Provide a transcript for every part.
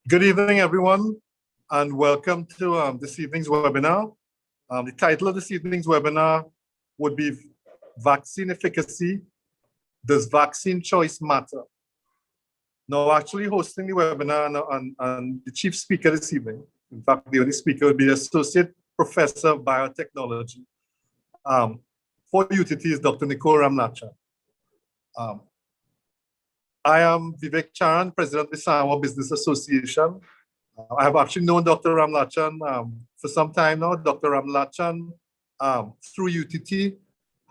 Good evening, everyone, and welcome to this evening's webinar. The title of this evening's webinar would be Vaccine Efficacy, Does Vaccine Choice Matter? Now, actually hosting the webinar and the chief speaker this evening, in fact, the only speaker would be the Associate Professor of Biotechnology for UTT is Dr. Nicole Ramlachan. I am Vivek Charan, President of the Samoa Business Association. I have actually known Dr. Ramlachan for some time now. Dr. Ramlachan, through UTT,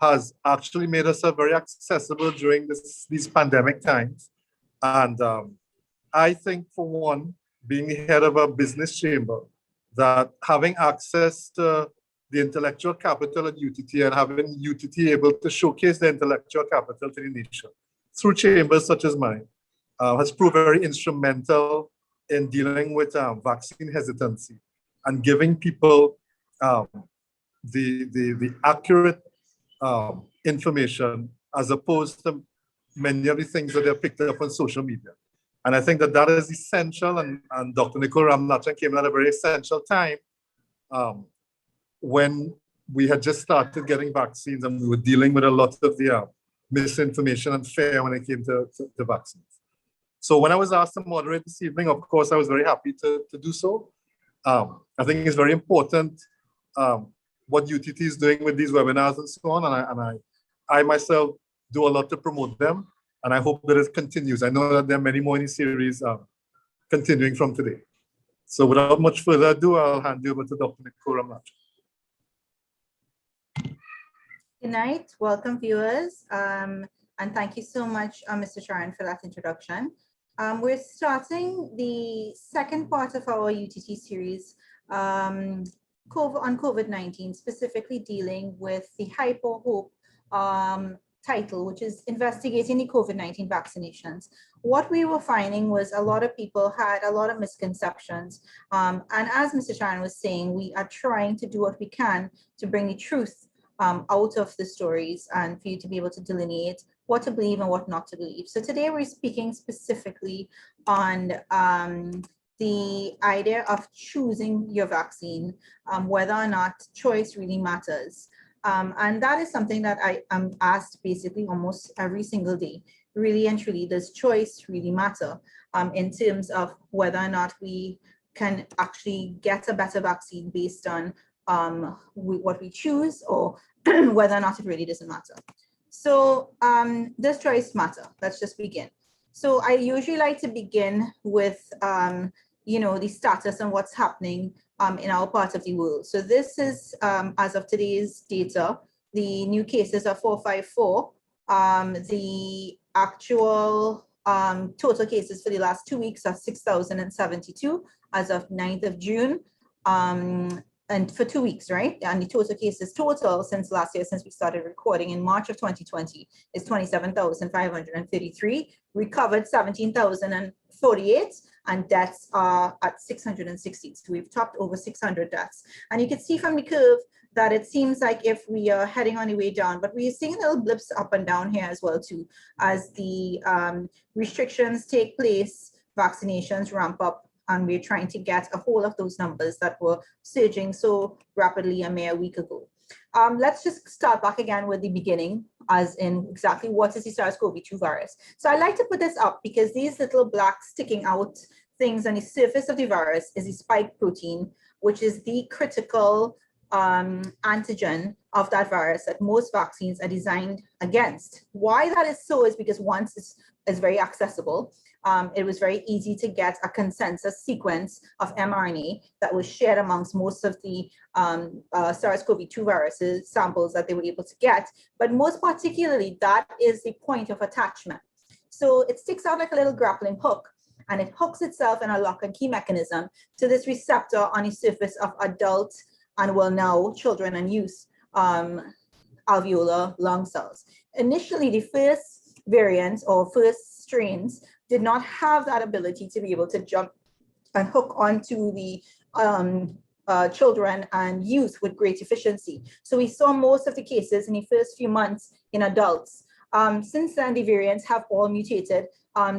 has actually made us very accessible during these pandemic times. And I think, for one, being the head of a business chamber, that having access to the intellectual capital at UTT and having UTT able to showcase the intellectual capital to the nation through chambers such as mine has proved very instrumental in dealing with vaccine hesitancy and giving people the accurate information as opposed to many of the things that they're picked up on social media. And I think that that is essential, and Dr. Nicole Ramlachan came at a very essential time when we had just started getting vaccines and we were dealing with a lot of the misinformation and fear when it came to vaccines. So when I was asked to moderate this evening, of course, I was very happy to do so. I think it's very important what UTT is doing with these webinars and so on, and I myself do a lot to promote them, and I hope that it continues. I know that there are many more in the series continuing from today. So without much further ado, I'll hand you over to Dr. Nicole Ramlachan. Good night, welcome viewers, and thank you so much, Mr. Charan, for that introduction. We're starting the second part of our UTT series on COVID-19, specifically dealing with the Hype or Hope title, which is investigating the COVID-19 vaccinations. What we were finding was a lot of people had a lot of misconceptions. And as Mr. Charan was saying, we are trying to do what we can to bring the truth out of the stories and for you to be able to delineate what to believe and what not to believe. So today we're speaking specifically on the idea of choosing your vaccine, whether or not choice really matters. And that is something that I am asked basically almost every single day. Really and truly, does choice really matter in terms of whether or not we can actually get a better vaccine based on what we choose, or whether or not it really doesn't matter. So does choice matter? Let's just begin. So I usually like to begin with the status and what's happening in our part of the world. So this is, as of today's data, the new cases are 454. The actual total cases for the last 2 weeks are 6,072 as of 9th of June. And for 2 weeks, right? And the total cases total since last year, since we started recording in March of 2020, is 27,533, recovered 17,048, and deaths are at 660. So we've topped over 600 deaths. And you can see from the curve that it seems like if we are heading on the way down, but we are seeing little blips up and down here as well too, as the restrictions take place, vaccinations ramp up, and we're trying to get a hold of those numbers that were surging so rapidly a mere week ago. Let's just start back again with the beginning, as in exactly what is the SARS-CoV-2 virus. So I like to put this up because these little black sticking out things on the surface of the virus is the spike protein, which is the critical antigen of that virus that most vaccines are designed against. Why that is so is because once it's very accessible. It was very easy to get a consensus sequence of mRNA that was shared amongst most of the SARS-CoV-2 viruses samples that they were able to get. But most particularly, that is the point of attachment. So it sticks out like a little grappling hook, and it hooks itself in a lock and key mechanism to this receptor on the surface of adult and, well, now children and youth alveolar lung cells. Initially, the first variants or first strains did not have that ability to be able to jump and hook onto the children and youth with great efficiency. So we saw most of the cases in the first few months in adults. Since then, the variants have all mutated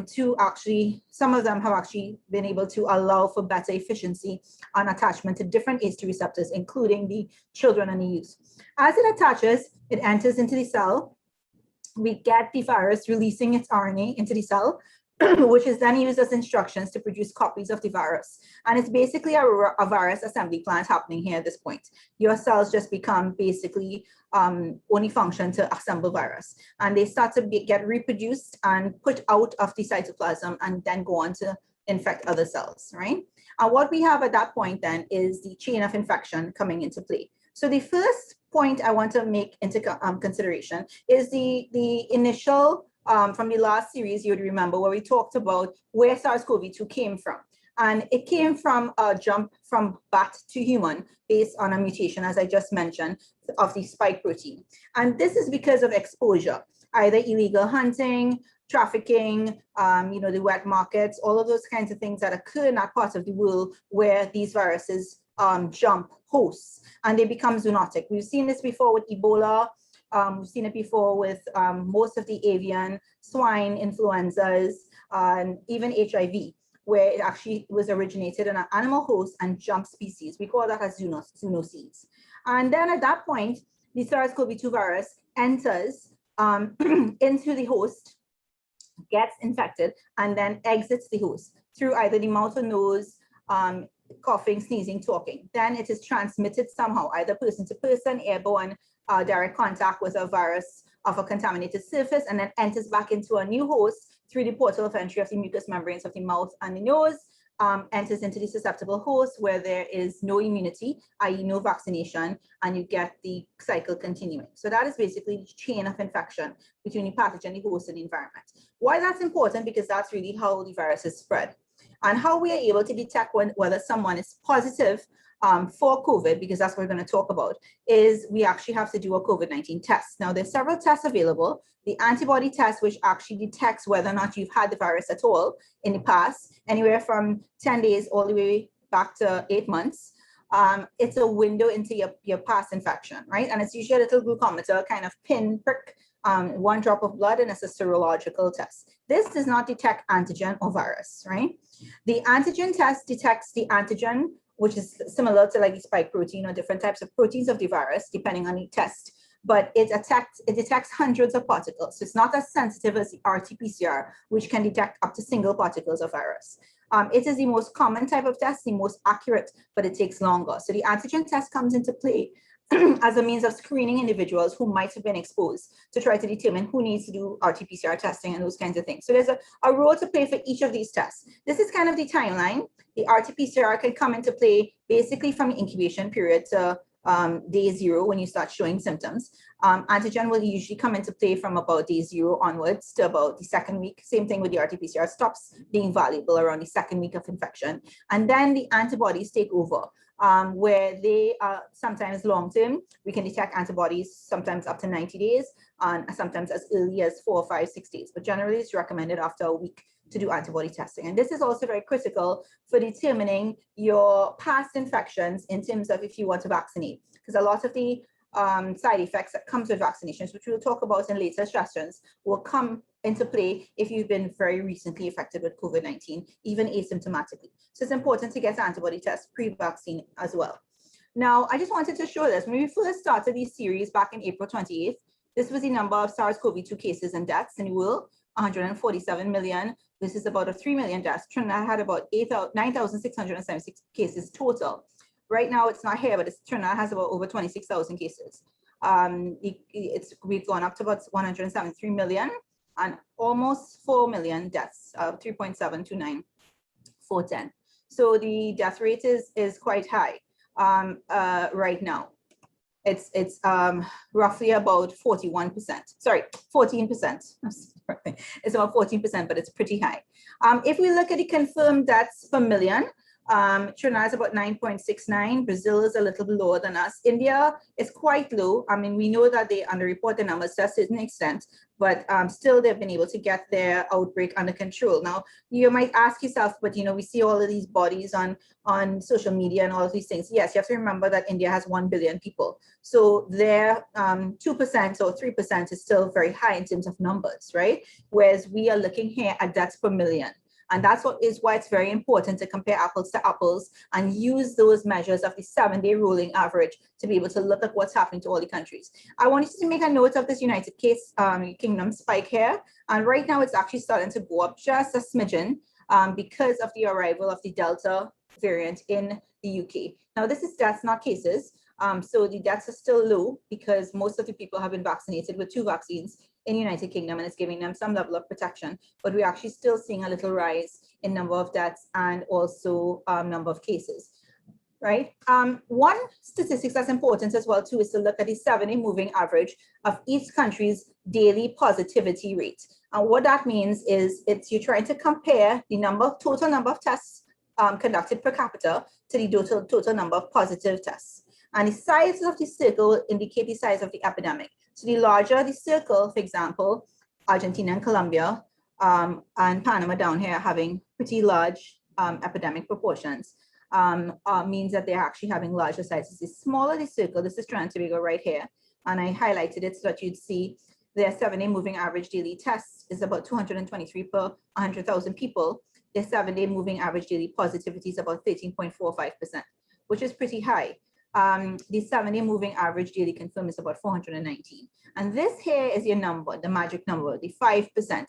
to actually, some of them have actually been able to allow for better efficiency on attachment to different ACE2 receptors, including the children and the youth. As it attaches, it enters into the cell. We get the virus releasing its RNA into the cell, which is then used as instructions to produce copies of the virus. And it's basically a virus assembly plant happening here at this point. Your cells just become basically only function to assemble virus. And they start to get reproduced and put out of the cytoplasm and then go on to infect other cells, right? And what we have at that point then is the chain of infection coming into play. So the first point I want to make into consideration is the initial, from the last series, you would remember where we talked about where SARS-CoV-2 came from. And it came from a jump from bat to human based on a mutation, as I just mentioned, of the spike protein. And this is because of exposure, either illegal hunting, trafficking, the wet markets, all of those kinds of things that occur in that part of the world where these viruses jump hosts and they become zoonotic. We've seen this before with Ebola. We've seen it before with most of the avian, swine, influenzas, and even HIV, where it actually was originated in an animal host and jump species. We call that as zoonoses. And then at that point, the SARS-CoV-2 virus enters into the host, gets infected, and then exits the host through either the mouth or nose, coughing, sneezing, talking. Then it is transmitted somehow, either person to person, airborne, direct contact with a virus of a contaminated surface, and then enters back into a new host through the portal of entry of the mucous membranes of the mouth and the nose, enters into the susceptible host where there is no immunity, i.e. no vaccination, and you get the cycle continuing. So that is basically the chain of infection between the pathogen, the host, and the environment. Why that's important? Because that's really how the virus is spread. And how we are able to detect whether someone is positive for COVID, because that's what we're going to talk about, is we actually have to do a COVID-19 test. Now, there's several tests available. The antibody test, which actually detects whether or not you've had the virus at all in the past, anywhere from 10 days all the way back to 8 months. It's a window into your past infection, right? And it's usually a little glucometer kind of pin prick, 1 drop of blood, and it's a serological test. This does not detect antigen or virus, right? The antigen test detects the antigen, which is similar to like the spike protein or different types of proteins of the virus, depending on the test, but it detects hundreds of particles. So it's not as sensitive as the RT-PCR, which can detect up to single particles of virus. It is the most common type of test, the most accurate, but it takes longer. So the antigen test comes into play as a means of screening individuals who might have been exposed to try to determine who needs to do RT-PCR testing and those kinds of things. So there's a role to play for each of these tests. This is kind of the timeline. The RT-PCR can come into play basically from the incubation period to day 0 when you start showing symptoms. Antigen will usually come into play from about day 0 onwards to about the 2nd week. Same thing with the RT-PCR, stops being valuable around the 2nd week of infection. And then the antibodies take over, where they are sometimes long-term. We can detect antibodies sometimes up to 90 days, and sometimes as early as 4, 5, 6 days. But generally, it's recommended after a week to do antibody testing. And this is also very critical for determining your past infections in terms of if you want to vaccinate, because a lot of the side effects that comes with vaccinations, which we'll talk about in later sessions, will come into play if you've been very recently affected with COVID-19, even asymptomatically. So it's important to get an antibody test pre-vaccine as well. Now, I just wanted to show this. When we first started this series back in April 28th, this was the number of SARS-CoV-2 cases and deaths in the world, 147 million. This is about 3 million deaths. Trinidad had about 9,676 cases total. Right now, it's not here, but Trinidad has about over 26,000 cases. We've gone up to about 173 million and almost 4 million deaths, 3.729, 410. So the death rate is quite high right now. It's roughly about 41%. Sorry, 14%. It's about 14%, but it's pretty high. If we look at the confirmed deaths per million, Trinidad is about 9.69. Brazil is a little lower than us. India is quite low. I mean, we know that they underreport the numbers to a certain extent, but still they've been able to get their outbreak under control. Now, you might ask yourself, but we see all of these bodies on social media and all of these things. Yes, you have to remember that India has 1 billion people. So their 2% or 3% is still very high in terms of numbers, right? Whereas we are looking here at deaths per million. And that's why it's very important to compare apples to apples and use those measures of the 7-day rolling average to be able to look at what's happening to all the countries. I wanted to make a note of this United Kingdom spike here. And right now it's actually starting to go up just a smidgen because of the arrival of the Delta variant in the UK. Now this is deaths, not cases. So the deaths are still low because most of the people have been vaccinated with 2 vaccines in the United Kingdom, and it's giving them some level of protection, but we're actually still seeing a little rise in number of deaths and also number of cases, right? One statistic that's important as well too is to look at the 7-day moving average of each country's daily positivity rate. And what that means is you're trying to compare the total number of tests conducted per capita to the total number of positive tests. And the size of the circle will indicate the size of the epidemic. So the larger the circle, for example, Argentina and Colombia and Panama down here having pretty large epidemic proportions, means that they're actually having larger sizes. The smaller the circle, this is Trinidad and Tobago right here, and I highlighted it so that you'd see their 7-day moving average daily tests is about 223 per 100,000 people. Their 7-day moving average daily positivity is about 13.45%, which is pretty high. The 7-day moving average daily confirmed is about 419. And this here is your number, the magic number, the 5%.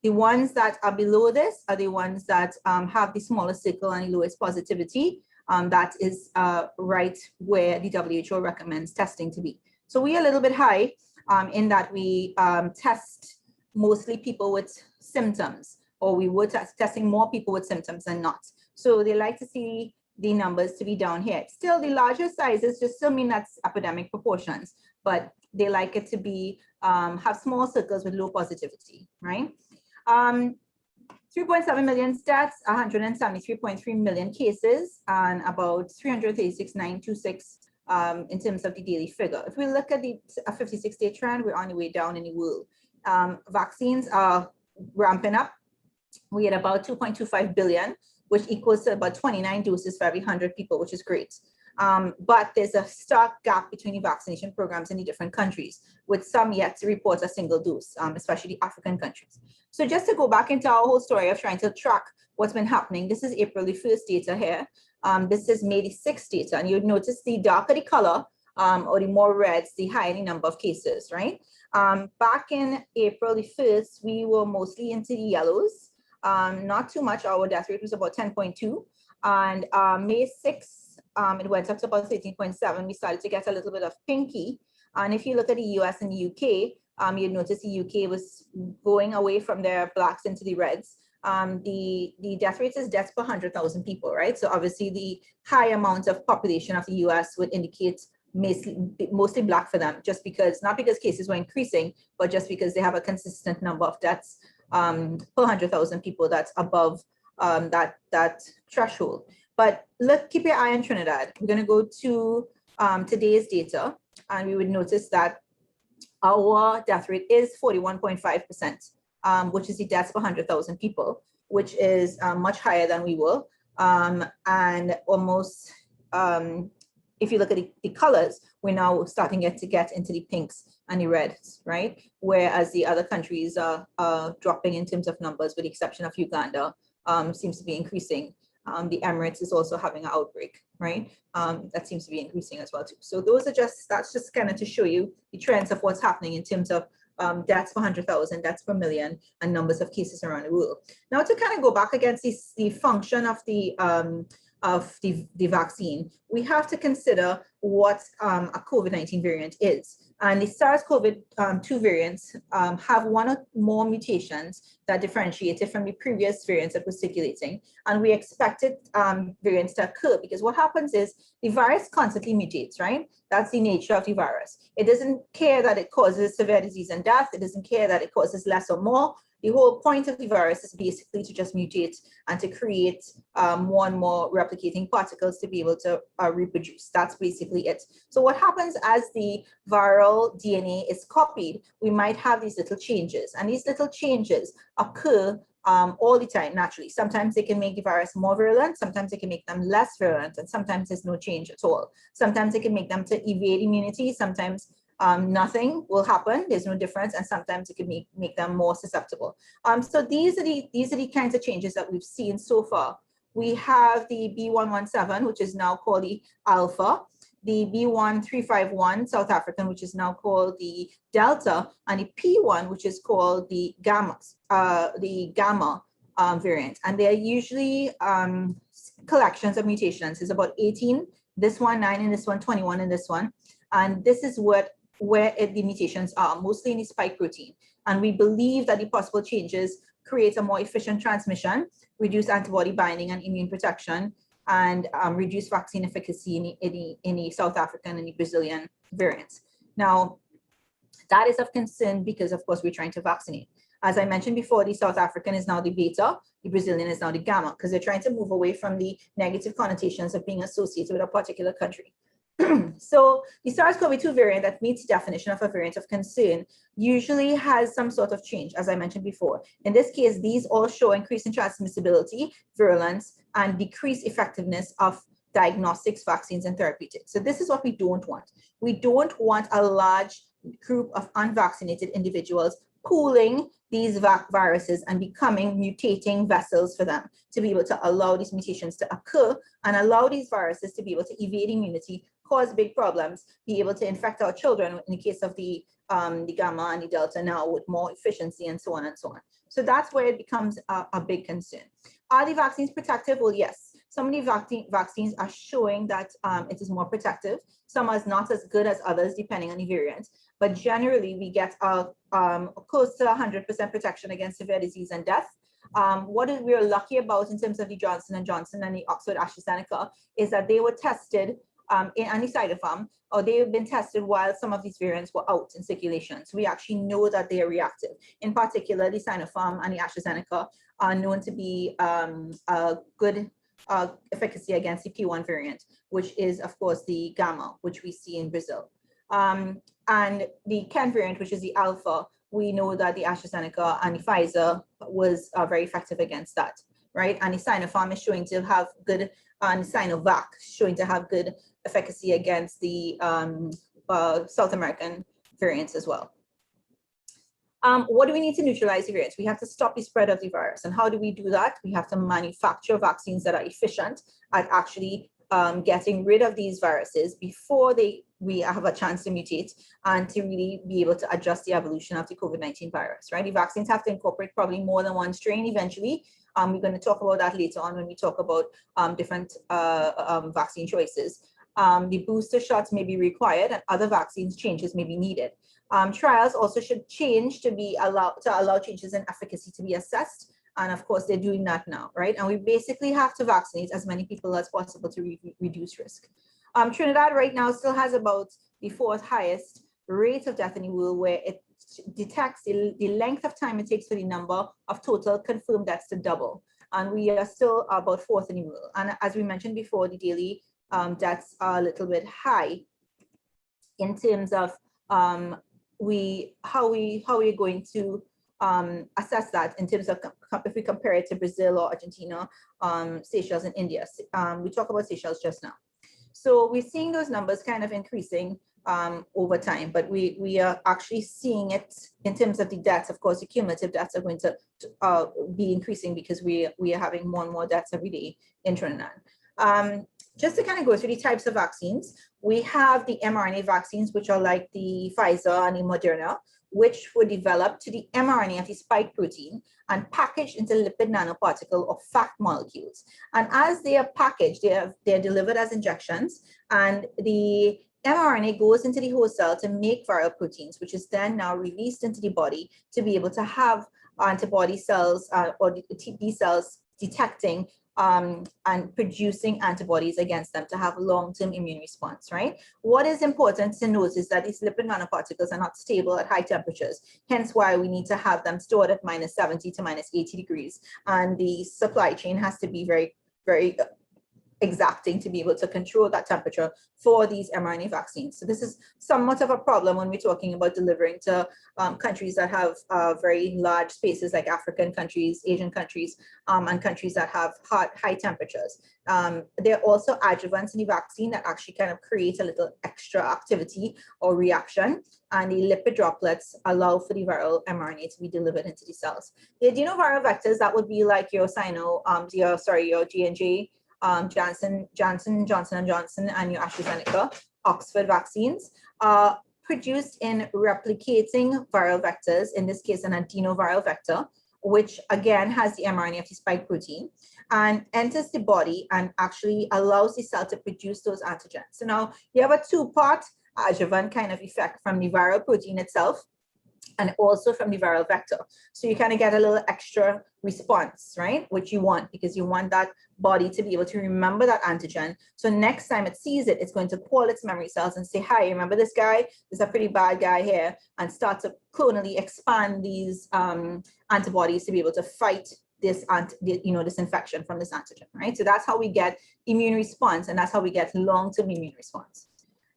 The ones that are below this are the ones that have the smallest circle and the lowest positivity. That is right where the WHO recommends testing to be. So we are a little bit high in that we test mostly people with symptoms, or we were testing more people with symptoms than not. So they like to see the numbers to be down here. Still, the larger sizes just still mean that's epidemic proportions, but they like it to be have small circles with low positivity, right? 3.7 million deaths, 173.3 million cases, and about 336,926 in terms of the daily figure. If we look at the 56-day trend, we're on the way down in the world. Vaccines are ramping up. We had about 2.25 billion, which equals to about 29 doses for every 100 people, which is great. But there's a stark gap between the vaccination programs in the different countries, with some yet to report a single dose, especially the African countries. So just to go back into our whole story of trying to track what's been happening, this is April the 1st data here. This is May the 6th data, and you'd notice the darker the color, or the more reds, the higher the number of cases, right? Back in April the 1st, we were mostly into the yellows. Not too much. Our death rate was about 10.2, and May 6th, it went up to about 13.7. We started to get a little bit of pinky. And if you look at the US and the UK, you'd notice the UK was going away from their blacks into the reds. The death rate is deaths per 100,000 people, right? So obviously the high amount of population of the US would indicate mostly black for them, just because, not because cases were increasing, but just because they have a consistent number of deaths per 100,000 people that's above that threshold. But keep your eye on Trinidad. We're going to go to today's data, and we would notice that our death rate is 41.5%, which is the deaths per 100,000 people, which is much higher than we were. And almost, if you look at the colors, we're now starting to get into the pinks and the reds, right? Whereas the other countries are dropping in terms of numbers, with the exception of Uganda, seems to be increasing. The Emirates is also having an outbreak, right? That seems to be increasing as well too. So that's just kind of to show you the trends of what's happening in terms of deaths per 100,000, deaths per million, and numbers of cases around the world. Now to kind of go back against the function of the vaccine, we have to consider what a COVID-19 variant is. And the SARS-CoV-2 variants have one or more mutations that differentiate it from the previous variants that were circulating. And we expected variants to occur because what happens is the virus constantly mutates, right? That's the nature of the virus. It doesn't care that it causes severe disease and death. It doesn't care that it causes less or more. The whole point of the virus is basically to just mutate and to create more and more replicating particles to be able to reproduce. That's basically it. So what happens as the viral DNA is copied, we might have these little changes, and these little changes occur all the time naturally. Sometimes they can make the virus more virulent, sometimes they can make them less virulent, and sometimes there's no change at all. Sometimes they can make them to evade immunity, sometimes nothing will happen, there's no difference, and sometimes it can make them more susceptible. So these are the kinds of changes that we've seen so far. We have the B117, which is now called the Alpha, the B1351 South African, which is now called the Delta, and the P1, which is called the Gamma variant. And they're usually collections of mutations. It's about 18, this one 9, and this one 21, and this one. And this is where the mutations are, mostly in the spike protein. And we believe that the possible changes create a more efficient transmission, reduce antibody binding and immune protection, and reduce vaccine efficacy in the South African and the Brazilian variants. Now, that is of concern because, of course, we're trying to vaccinate. As I mentioned before, the South African is now the Beta, the Brazilian is now the Gamma, because they're trying to move away from the negative connotations of being associated with a particular country. So the SARS-CoV-2 variant that meets the definition of a variant of concern usually has some sort of change, as I mentioned before. In this case, these all show increase in transmissibility, virulence, and decreased effectiveness of diagnostics, vaccines, and therapeutics. So this is what we don't want. We don't want a large group of unvaccinated individuals pooling these viruses and becoming mutating vessels for them to be able to allow these mutations to occur and allow these viruses to be able to evade immunity, cause big problems, be able to infect our children in the case of the Gamma and the Delta now with more efficiency and so on and so on. So that's where it becomes a big concern. Are the vaccines protective? Well, yes. Some of the vaccines are showing that it is more protective. Some are not as good as others, depending on the variant. But generally, we get close to 100% protection against severe disease and death. What we're lucky about in terms of the Johnson & Johnson and the Oxford AstraZeneca is that they were tested in anti-Sinopharm, or they've been tested while some of these variants were out in circulation. So we actually know that they are reactive. In particular, the Sinopharm and the AstraZeneca are known to be a good efficacy against the P1 variant, which is, of course, the Gamma, which we see in Brazil. And the Ken variant, which is the Alpha, we know that the AstraZeneca and the Pfizer was very effective against that, right? And the Sinopharm is showing to have good, and Sinovac showing to have good efficacy against the South American variants as well. What do we need to neutralize the variants? We have to stop the spread of the virus. And how do we do that? We have to manufacture vaccines that are efficient at actually getting rid of these viruses before we have a chance to mutate and to really be able to adjust the evolution of the COVID-19 virus, right? The vaccines have to incorporate probably more than one strain eventually. We're going to talk about that later on when we talk about different vaccine choices. The booster shots may be required and other vaccines changes may be needed. Trials also should change to allow changes in efficacy to be assessed. And of course, they're doing that now, right? And we basically have to vaccinate as many people as possible to reduce risk. Trinidad right now still has about the 4th highest rate of death in the world, where it detects the length of time it takes for the number of total confirmed deaths to double. And we are still about 4th in the world. And as we mentioned before, the daily deaths are a little bit high in terms of how we're going to assess that in terms of if we compare it to Brazil or Argentina, Seychelles and India. We talked about Seychelles just now. So we're seeing those numbers kind of increasing over time, but we are actually seeing it in terms of the deaths. Of course, the cumulative deaths are going to be increasing because we are having more and more deaths every day in Trinidad. Just to kind of go through the types of vaccines, we have the mRNA vaccines, which are like the Pfizer and the Moderna, which were developed to the mRNA of the spike protein and packaged into lipid nanoparticle or fat molecules. And as they are packaged, they're delivered as injections, and the mRNA goes into the host cell to make viral proteins, which is then now released into the body to be able to have antibody cells or the B cells detecting and producing antibodies against them to have long-term immune response, right? What is important to note is that these lipid nanoparticles are not stable at high temperatures, hence why we need to have them stored at -70 to -80 degrees. And the supply chain has to be very, very exacting to be able to control that temperature for these mRNA vaccines. So this is somewhat of a problem when we're talking about delivering to countries that have very large spaces like African countries, Asian countries, and countries that have high temperatures. There are also adjuvants in the vaccine that actually kind of create a little extra activity or reaction, and the lipid droplets allow for the viral mRNA to be delivered into the cells. The adenoviral vectors, that would be like your your J&J, Johnson & Johnson, and your AstraZeneca, Oxford vaccines are produced in replicating viral vectors, in this case, an adenoviral vector, which again has the mRNA of the spike protein and enters the body and actually allows the cell to produce those antigens. So now you have a two-part adjuvant kind of effect from the viral protein itself and also from the viral vector. So you kind of get a little extra response, right? Which you want, because you want that body to be able to remember that antigen. So next time it sees it, it's going to call its memory cells and say, hi, remember this guy? There's a pretty bad guy here, and start to clonally expand these antibodies to be able to fight this, this infection from this antigen, right? So that's how we get immune response, and that's how we get long-term immune response.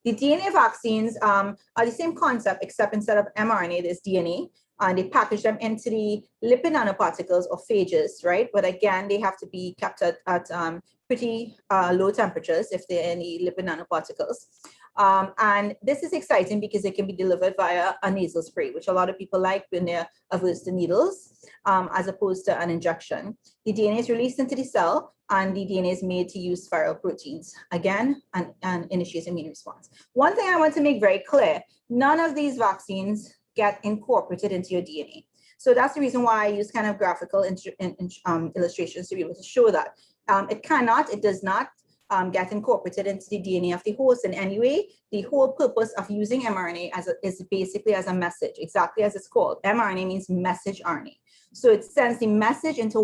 The DNA vaccines are the same concept, except instead of mRNA, there's DNA, and they package them into the lipid nanoparticles or phages, right? But again, they have to be kept at pretty low temperatures if they're any lipid nanoparticles. And this is exciting because it can be delivered via a nasal spray, which a lot of people like when they're averse to needles, as opposed to an injection. The DNA is released into the cell, and the DNA is made to use viral proteins, again, and initiate immune response. One thing I want to make very clear, none of these vaccines get incorporated into your DNA. So that's the reason why I use kind of graphical illustrations to be able to show that. It does not get incorporated into the DNA of the host in any way. The whole purpose of using mRNA is basically as a message, exactly as it's called. mRNA means message RNA. So it sends the message into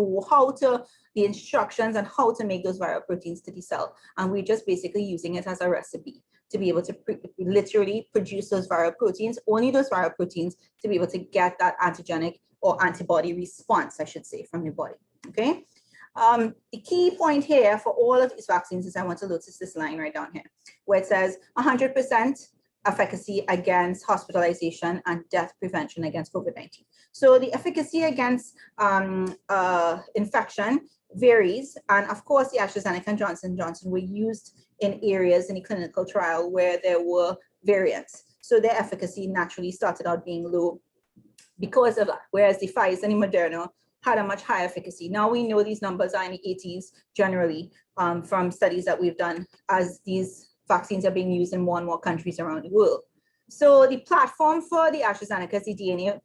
the instructions on how to make those viral proteins to the cell. And we're just basically using it as a recipe to be able to literally produce those viral proteins, only those viral proteins, to be able to get that antigenic or antibody response, I should say, from your body, okay? The key point here for all of these vaccines is I want to notice this line right down here, where it says 100% efficacy against hospitalization and death prevention against COVID-19. So the efficacy against infection varies. And of course, the AstraZeneca and Johnson & Johnson were used in areas in the clinical trial where there were variants. So their efficacy naturally started out being low because of that, whereas the Pfizer and the Moderna had a much higher efficacy. Now we know these numbers are in the 80s generally from studies that we've done as these vaccines are being used in more and more countries around the world. So the platform for the AstraZeneca is the DNA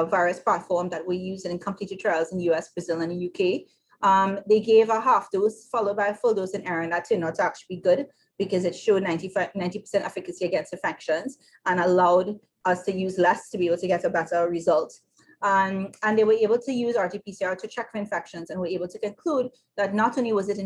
virus platform that we use in completed trials in US, Brazil, and the UK. They gave a half dose followed by a full dose in Aaron. That turned out to actually be good because it showed 90% efficacy against infections and allowed us to use less to be able to get a better result. And they were able to use RT-PCR to check for infections, and were able to conclude that not only was it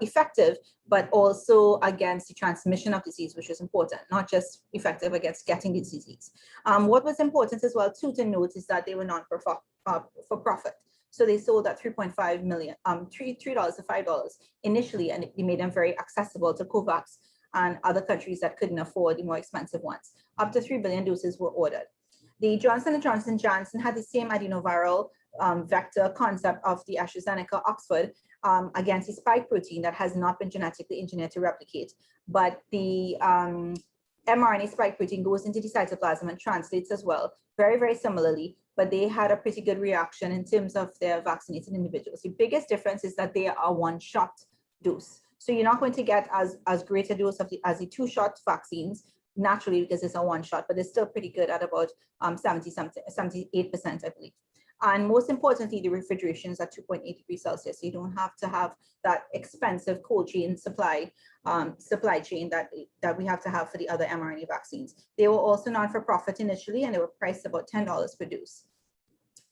effective, but also against the transmission of disease, which is important, not just effective against getting the disease. What was important as well too to note is that they were not for profit. So they sold at $3.5 million, $3 to $5 initially, and they made them very accessible to COVAX and other countries that couldn't afford the more expensive ones. Up to 3 billion doses were ordered. The Johnson & Johnson had the same adenoviral vector concept of the AstraZeneca Oxford against the spike protein that has not been genetically engineered to replicate. But the mRNA spike protein goes into the cytoplasm and translates as well, very, very similarly, but they had a pretty good reaction in terms of their vaccinated individuals. The biggest difference is that they are one-shot dose. So you're not going to get as great a dose as the two-shot vaccines, naturally, because it's a one shot, but it's still pretty good at about 78%, I believe. And most importantly, the refrigeration is at 2.8 degrees Celsius. So you don't have to have that expensive cold chain supply chain that we have to have for the other mRNA vaccines. They were also non-for-profit initially, and they were priced about $10 per dose.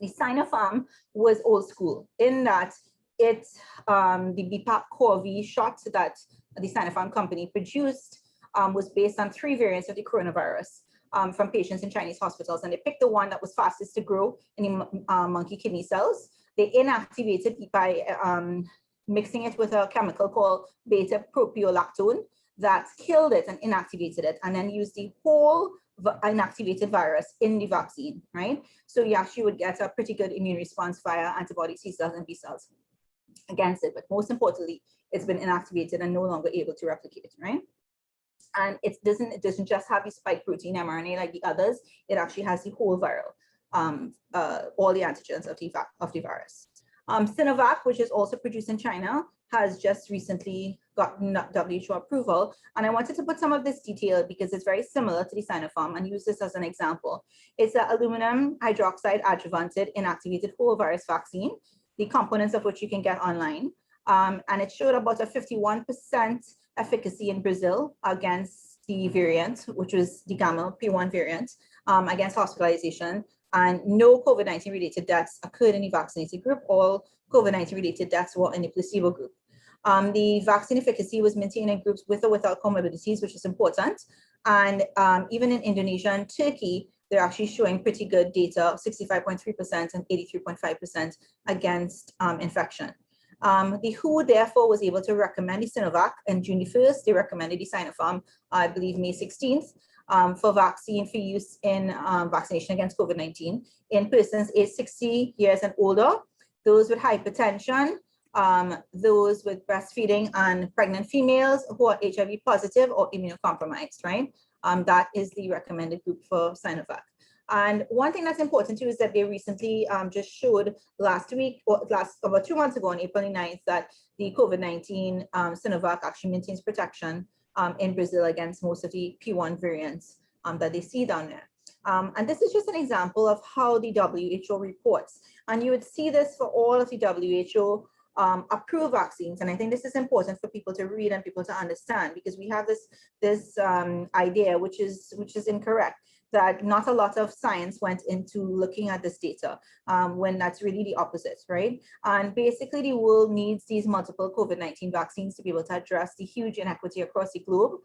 The Sinopharm was old school in that the BPAP-CoV shot that the Sinopharm company produced was based on 3 variants of the coronavirus from patients in Chinese hospitals. And they picked the one that was fastest to grow in the monkey kidney cells. They inactivated it by mixing it with a chemical called beta-propiolactone that killed it and inactivated it, and then used the whole inactivated virus in the vaccine, right? So you actually would get a pretty good immune response via antibody T cells and B cells against it. But most importantly, it's been inactivated and no longer able to replicate, right? And it doesn't just have the spike protein mRNA like the others. It actually has the whole viral, all the antigens of the virus. Sinovac, which is also produced in China, has just recently gotten WHO approval. And I wanted to put some of this detail because it's very similar to the Sinopharm and use this as an example. It's an aluminum hydroxide adjuvanted inactivated whole virus vaccine, the components of which you can get online. And it showed about a 51% efficacy in Brazil against the variant, which was the gamma P1 variant, against hospitalization. And no COVID-19 related deaths occurred in the vaccinated group. All COVID-19 related deaths were in the placebo group. The vaccine efficacy was maintained in groups with or without comorbidities, which is important. And even in Indonesia and Turkey, they're actually showing pretty good data, 65.3% and 83.5% against infection. The WHO therefore was able to recommend the Sinovac on June the 1st. They recommended the Sinopharm, I believe, May 16th. For vaccine for use in vaccination against COVID-19 in persons aged 60 years and older, those with hypertension, those with breastfeeding and pregnant females who are HIV positive or immunocompromised, right? That is the recommended group for Sinovac. And one thing that's important too is that they recently just showed last week, or about 2 months ago on April 9th, that the COVID-19 Sinovac actually maintains protection in Brazil against most of the P1 variants that they see down there. And this is just an example of how the WHO reports. And you would see this for all of the WHO approved vaccines. And I think this is important for people to read and people to understand, because we have this idea, which is incorrect, that not a lot of science went into looking at this data when that's really the opposite, right? And basically the world needs these multiple COVID-19 vaccines to be able to address the huge inequity across the globe,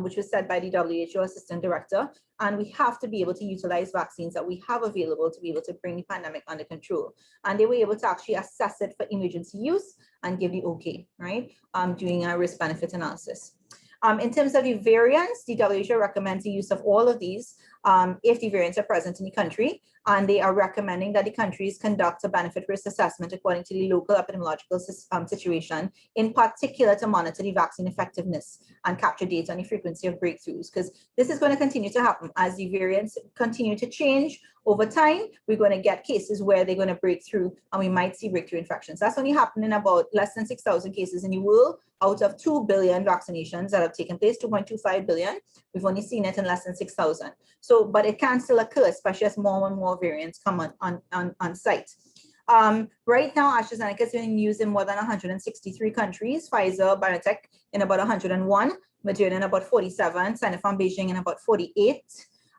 which was said by the WHO Assistant Director. And we have to be able to utilize vaccines that we have available to be able to bring the pandemic under control. And they were able to actually assess it for emergency use and give the okay, right? Doing a risk-benefit analysis. In terms of the variants, the WHO recommends the use of all of these if the variants are present in the country, and they are recommending that the countries conduct a benefit risk assessment according to the local epidemiological situation, in particular to monitor the vaccine effectiveness and capture data on the frequency of breakthroughs, because this is going to continue to happen as the variants continue to change over time. We're going to get cases where they're going to break through and we might see breakthrough infections. That's only happening in about less than 6,000 cases in the world out of 2 billion vaccinations that have taken place, 2.25 billion. We've only seen it in less than 6,000. So, but it can still occur, especially as more and more variants come on site. Right now, AstraZeneca is being used in more than 163 countries, Pfizer, BioNTech in about 101, Moderna in about 47, Sinopharm Beijing in about 48,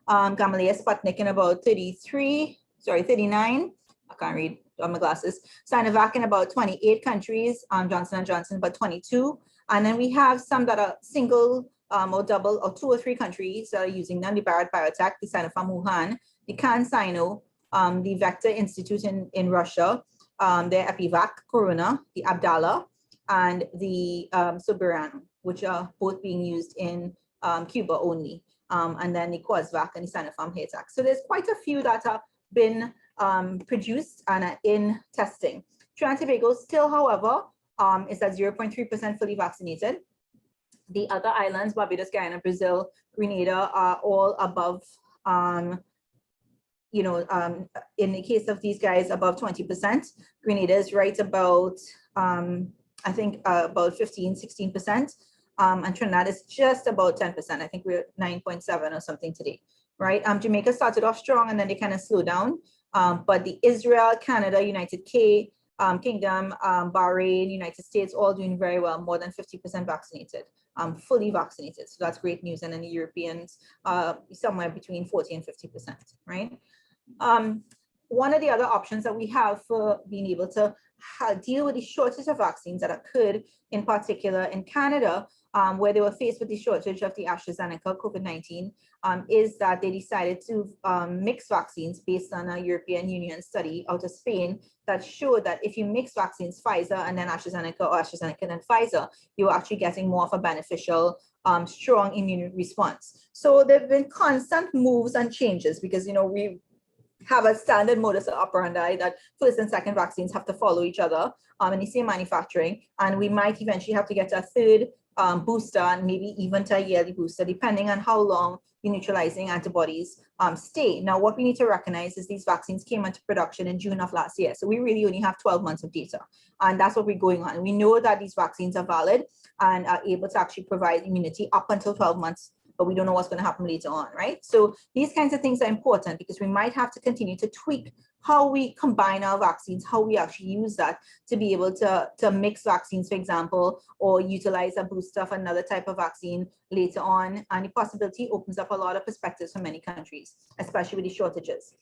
Gamaleya Sputnik in about 39. I can't read on my glasses. Sinovac in about 28 countries, Johnson & Johnson about 22. And then we have some that are single or double or 2 or 3 countries that are using them, the Bharat Biotech, the Sinopharm Wuhan, the CanSino, the Vector Institute in Russia, the Epivac Corona, the Abdala, and the Soberano, which are both being used in Cuba only, and then the Quasvac and the Sinopharm Haytac. So there's quite a few that have been produced and are in testing. Trinidad and Tobago still, however, is at 0.3% fully vaccinated. The other islands, Barbados, Guyana, Brazil, Grenada, are all above, in the case of these guys, above 20%. Grenada is right about, I think, about 15, 16%. And Trinidad is just about 10%. I think we're 9.7 or something today, right? Jamaica started off strong and then they kind of slowed down. But the Israel, Canada, United Kingdom, Bahrain, United States, all doing very well, more than 50% vaccinated, fully vaccinated. So that's great news. And then the Europeans, somewhere between 40 and 50%, right? One of the other options that we have for being able to deal with the shortage of vaccines that occurred, in particular in Canada, where they were faced with the shortage of the AstraZeneca COVID-19, is that they decided to mix vaccines based on a European Union study out of Spain that showed that if you mix vaccines, Pfizer and then AstraZeneca, or AstraZeneca and then Pfizer, you're actually getting more of a beneficial, strong immune response. So there have been constant moves and changes because, we have a standard modus operandi that first and second vaccines have to follow each other in the same manufacturing, and we might eventually have to get to a third booster and maybe even to a yearly booster, depending on how long the neutralizing antibodies stay. Now, what we need to recognize is these vaccines came into production in June of last year, so we really only have 12 months of data, and that's what we're going on. We know that these vaccines are valid and are able to actually provide immunity up until 12 months, but we don't know what's going to happen later on, right? So these kinds of things are important because we might have to continue to tweak how we combine our vaccines, how we actually use that to be able to mix vaccines, for example, or utilize a booster of another type of vaccine later on. And the possibility opens up a lot of perspectives for many countries, especially with the shortages.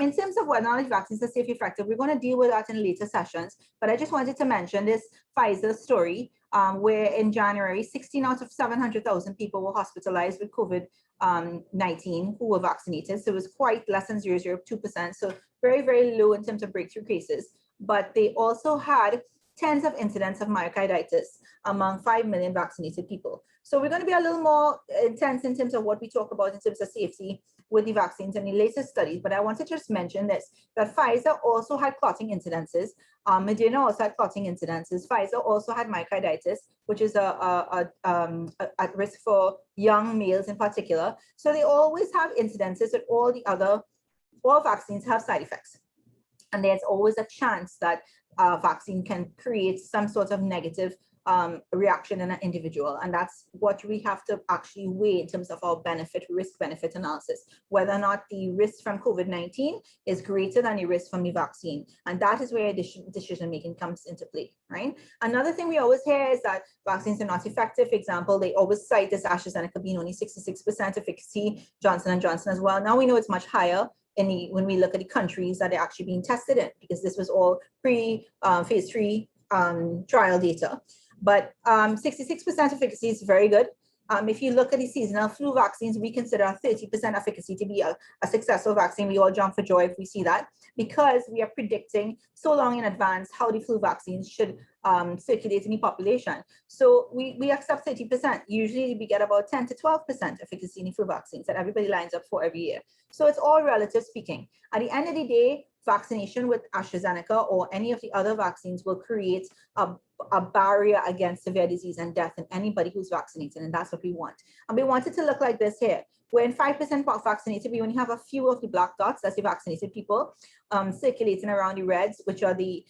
In terms of whether or not vaccines are safe and effective, we're going to deal with that in later sessions, but I just wanted to mention this Pfizer story where in January, 16 out of 700,000 people were hospitalized with COVID-19 who were vaccinated. So it was quite less than 0.02%. So very, very low in terms of breakthrough cases. But they also had tens of incidents of myocarditis among 5 million vaccinated people. So we're going to be a little more intense in terms of what we talk about in terms of safety with the vaccines and the latest studies. But I want to just mention this, that Pfizer also had clotting incidences. Moderna also had clotting incidences. Pfizer also had myocarditis, which is at risk for young males in particular. So they always have incidences, and all vaccines have side effects. And there's always a chance that vaccine can create some sort of negative reaction in an individual. And that's what we have to actually weigh in terms of our risk-benefit analysis, whether or not the risk from COVID-19 is greater than the risk from the vaccine. And that is where decision-making comes into play, right? Another thing we always hear is that vaccines are not effective. For example, they always cite this AstraZeneca being only 66% efficacy, Johnson & Johnson as well. Now we know it's much higher when we look at the countries that are actually being tested in, because this was all phase 3 trial data. But 66% efficacy is very good. If you look at the seasonal flu vaccines, we consider 30% efficacy to be a successful vaccine. We all jump for joy if we see that, because we are predicting so long in advance how the flu vaccines should circulate in the population. So we accept 30%. Usually we get about 10 to 12% efficacy in the flu vaccines that everybody lines up for every year. So it's all relative speaking. At the end of the day, vaccination with AstraZeneca or any of the other vaccines will create a barrier against severe disease and death in anybody who's vaccinated, and that's what we want. And we want it to look like this here. When 5% vaccinated, we only have a few of the black dots, that's the vaccinated people, circulating around the reds, which are the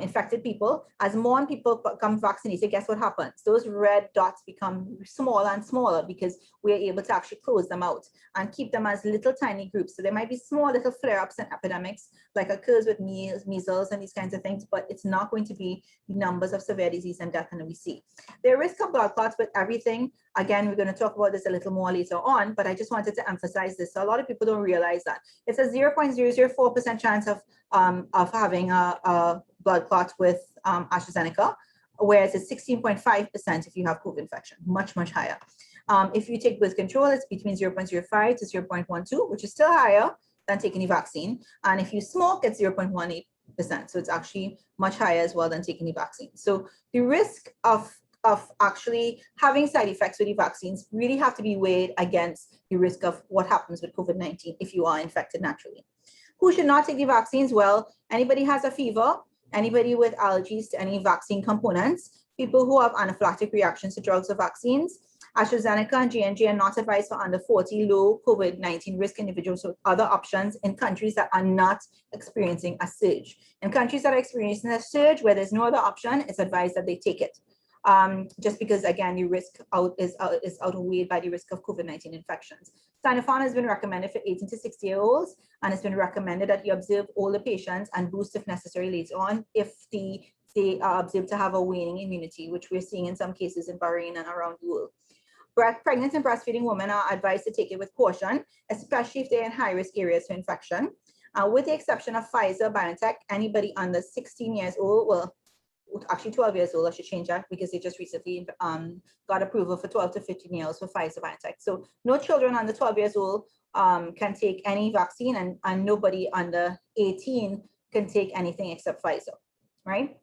infected people. As more people become vaccinated, guess what happens? Those red dots become smaller and smaller because we're able to actually close them out and keep them as little tiny groups. So there might be small little flare-ups and epidemics like occurs with measles and these kinds of things, but it's not going to be the numbers of severe disease and death that we see. There is risk of blood clots with everything. Again, we're going to talk about this a little more later on, but I just wanted to emphasize this. So a lot of people don't realize that it's a 0.004% chance of having a blood clot with AstraZeneca, whereas it's 16.5% if you have COVID infection, much, much higher. If you take birth control, it's between 0.05 to 0.12, which is still higher than taking the vaccine. And if you smoke, it's 0.18%. So it's actually much higher as well than taking the vaccine. So the risk of actually having side effects with the vaccines really have to be weighed against the risk of what happens with COVID-19 if you are infected naturally. Who should not take the vaccines? Well, anybody has a fever, anybody with allergies to any vaccine components, people who have anaphylactic reactions to drugs or vaccines. AstraZeneca and J&J are not advised for under 40 low COVID-19 risk individuals with other options in countries that are not experiencing a surge. In countries that are experiencing a surge where there's no other option, it's advised that they take it. Just because, again, the risk is outweighed by the risk of COVID-19 infections. Sinopharm has been recommended for 18 to 60-year-olds, and it's been recommended that you observe older patients and boost if necessary later on if they are observed to have a waning immunity, which we're seeing in some cases in Bahrain and around the world. Pregnant and breastfeeding women are advised to take it with caution, especially if they're in high-risk areas for infection. With the exception of Pfizer, BioNTech, anybody under 16 years old, well, actually 12 years old, I should change that because they just recently got approval for 12 to 15 years for Pfizer, BioNTech. So no children under 12 years old can take any vaccine, and nobody under 18 can take anything except Pfizer, right?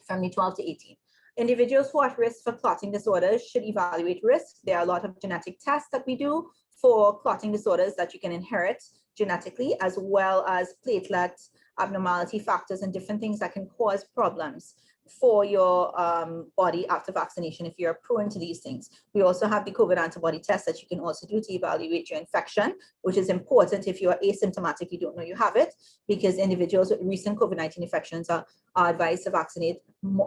From the 12 to 18. Individuals who are at risk for clotting disorders should evaluate risk. There are a lot of genetic tests that we do for clotting disorders that you can inherit genetically, as well as platelet abnormality factors and different things that can cause problems for your body after vaccination if you're prone to these things. We also have the COVID antibody test that you can also do to evaluate your infection, which is important if you are asymptomatic, you don't know you have it, because individuals with recent COVID-19 infections are advised to vaccinate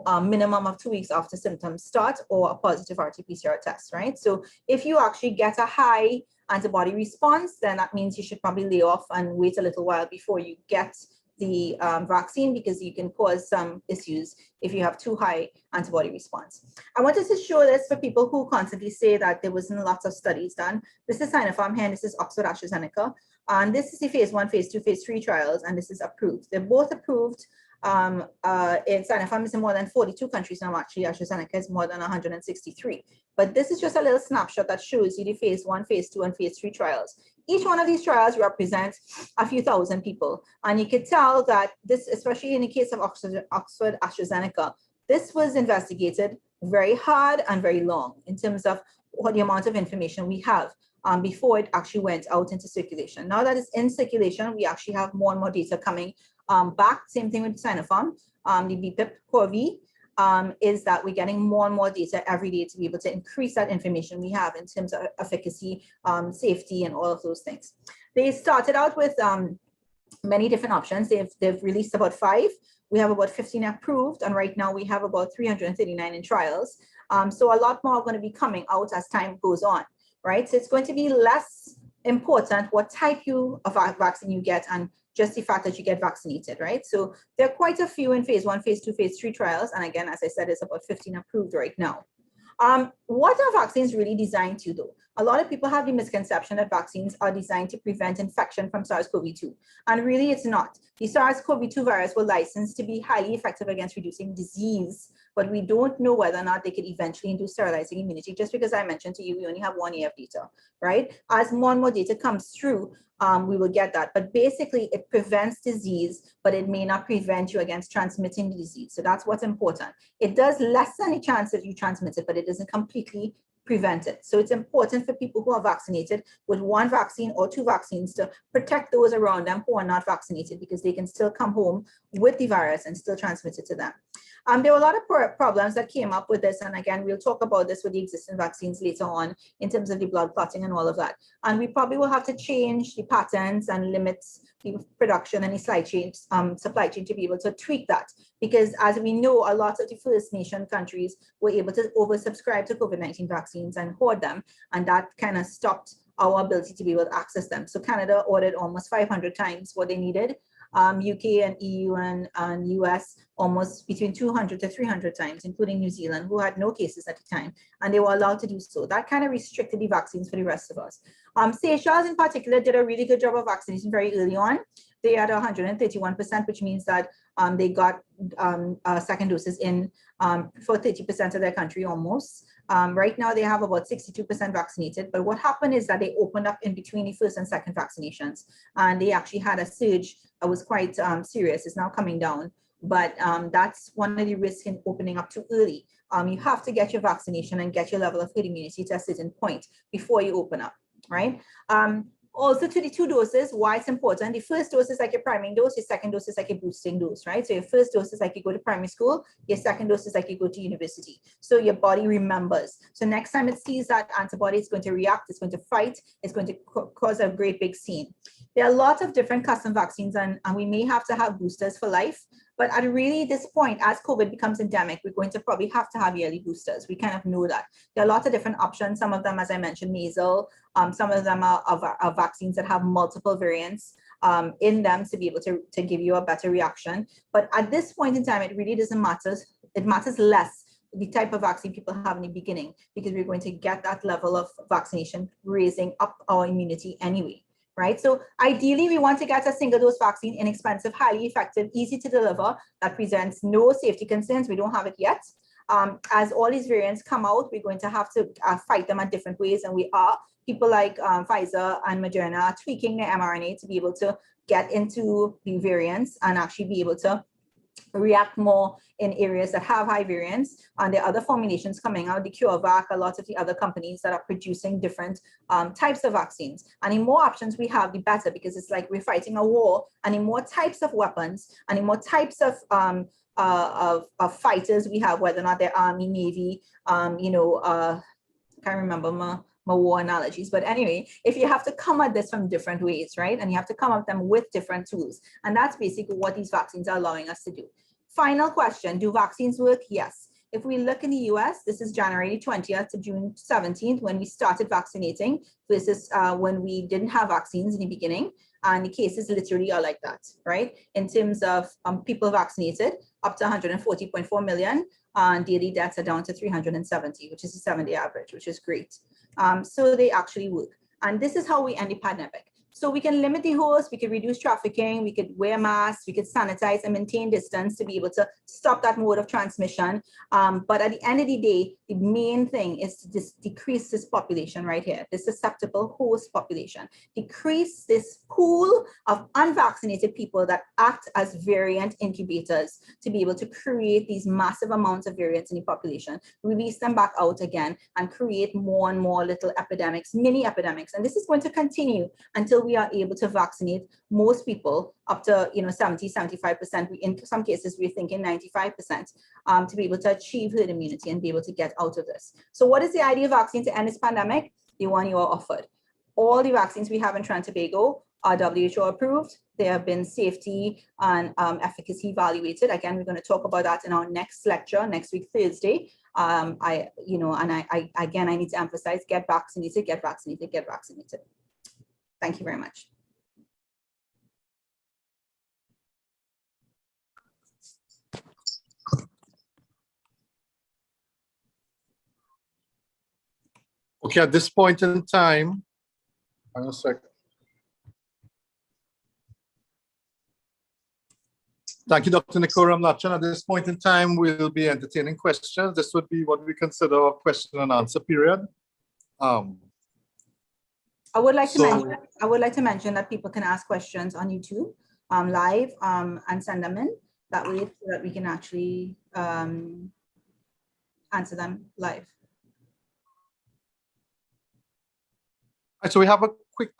a minimum of 2 weeks after symptoms start or a positive RT-PCR test, right? So if you actually get a high antibody response, then that means you should probably lay off and wait a little while before you get the vaccine, because you can cause some issues if you have too high antibody response. I wanted to show this for people who constantly say that there wasn't lots of studies done. This is Sinopharm here, and this is Oxford AstraZeneca. And this is the phase 1, phase 2, phase 3 trials, and this is approved. They're both approved. In Sinopharm is in more than 42 countries now, actually. AstraZeneca is more than 163. But this is just a little snapshot that shows you the phase 1, phase 2, and phase 3 trials. Each one of these trials represents a few thousand people. And you can tell that this, especially in the case of Oxford AstraZeneca, this was investigated very hard and very long in terms of what the amount of information we have before it actually went out into circulation. Now that it's in circulation, we actually have more and more data coming back. Same thing with Sinopharm, the BPIP CORV. Is that we're getting more and more data every day to be able to increase that information we have in terms of efficacy, safety, and all of those things. They started out with many different options. They've released about 5. We have about 15 approved, and right now we have about 339 in trials. So a lot more are going to be coming out as time goes on, right? So it's going to be less important what type of vaccine you get and just the fact that you get vaccinated, right? So there are quite a few in phase 1, phase 2, phase 3 trials. And again, as I said, it's about 15 approved right now. What are vaccines really designed to do? A lot of people have the misconception that vaccines are designed to prevent infection from SARS-CoV-2. And really it's not. The SARS-CoV-2 virus were licensed to be highly effective against reducing disease, but we don't know whether or not they could eventually induce sterilizing immunity. Just because I mentioned to you, we only have 1 year of data, right? As more and more data comes through, we will get that. But basically it prevents disease, but it may not prevent you against transmitting the disease. So that's what's important. It does lessen the chance that you transmit it, but it doesn't completely prevent it. So it's important for people who are vaccinated with 1 vaccine or 2 vaccines to protect those around them who are not vaccinated, because they can still come home with the virus and still transmit it to them. There were a lot of problems that came up with this. And again, we'll talk about this with the existing vaccines later on in terms of the blood clotting and all of that. And we probably will have to change the patents and limits the production and the supply chain to be able to tweak that. Because as we know, a lot of the First Nation countries were able to oversubscribe to COVID-19 vaccines and hoard them. And that kind of stopped our ability to be able to access them. So Canada ordered almost 500 times what they needed. UK and EU and US almost between 200 to 300 times, including New Zealand, who had no cases at the time, and they were allowed to do so. That kind of restricted the vaccines for the rest of us. Seychelles in particular did a really good job of vaccination very early on. They had 131%, which means that they got second doses in for 30% of their country almost. Right now they have about 62% vaccinated, but what happened is that they opened up in between the first and second vaccinations, and they actually had a surge that was quite serious. It's now coming down, but that's one of the risks in opening up too early. You have to get your vaccination and get your level of herd immunity to a certain point before you open up, right? Also to the 2 doses, why it's important. The first dose is like your priming dose, your second dose is like a boosting dose, right? So your first dose is like you go to primary school, your second dose is like you go to university. So your body remembers. So next time it sees that antibody, it's going to react, it's going to fight, it's going to cause a great big scene. There are a lot of different custom vaccines, and we may have to have boosters for life. But at really this point, as COVID becomes endemic, we're going to probably have to have yearly boosters. We kind of know that. There are lots of different options. Some of them, as I mentioned, nasal. Some of them are vaccines that have multiple variants in them to be able to give you a better reaction. But at this point in time, it really doesn't matter. It matters less the type of vaccine people have in the beginning, because we're going to get that level of vaccination raising up our immunity anyway. right? So ideally, we want to get a single dose vaccine, inexpensive, highly effective, easy to deliver, that presents no safety concerns. We don't have it yet. As all these variants come out, we're going to have to fight them in different ways, and we are. People like Pfizer and Moderna are tweaking their mRNA to be able to get into the variants and actually be able to react more in areas that have high variants. And there are other formulations coming out, the CureVac, a lot of the other companies that are producing different types of vaccines. And the more options we have, the better, because it's like we're fighting a war, and the more types of weapons and the more types of fighters we have, whether or not they're Army, Navy, I can't remember my war analogies, but anyway, if you have to come at this from different ways, right? And you have to come at them with different tools. And that's basically what these vaccines are allowing us to do. Final question, do vaccines work? Yes. If we look in the US, this is January 20th to June 17th, when we started vaccinating versus when we didn't have vaccines in the beginning. And the cases literally are like that, right? In terms of people vaccinated, up to 140.4 million, and daily deaths are down to 370, which is a 7-day average, which is great. So they actually work. And this is how we end the pandemic. So we can limit the host, we could reduce trafficking, we could wear masks, we could sanitize and maintain distance to be able to stop that mode of transmission. But at the end of the day, the main thing is to just decrease this population right here, this susceptible host population, decrease this pool of unvaccinated people that act as variant incubators to be able to create these massive amounts of variants in the population, release them back out again, and create more and more little epidemics, mini epidemics. And this is going to continue until we are able to vaccinate most people up to 70, 75%. In some cases, we're thinking 95%, to be able to achieve herd immunity and be able to get out of this. So what is the idea of vaccine to end this pandemic? The one you are offered. All the vaccines we have in Trinidad and Tobago are WHO approved. They have been safety and efficacy evaluated. Again, we're going to talk about that in our next lecture, next week, Thursday. I need to emphasize, get vaccinated, get vaccinated, get vaccinated. Thank you very much. Okay, at this point in time, hang on a sec. Thank you, Dr. Nikoram Lachan. At this point in time, we'll be entertaining questions. This would be what we consider a question and answer period. I would like to mention that people can ask questions on YouTube live and send them in. That way, so that we can actually answer them live. So we have a quick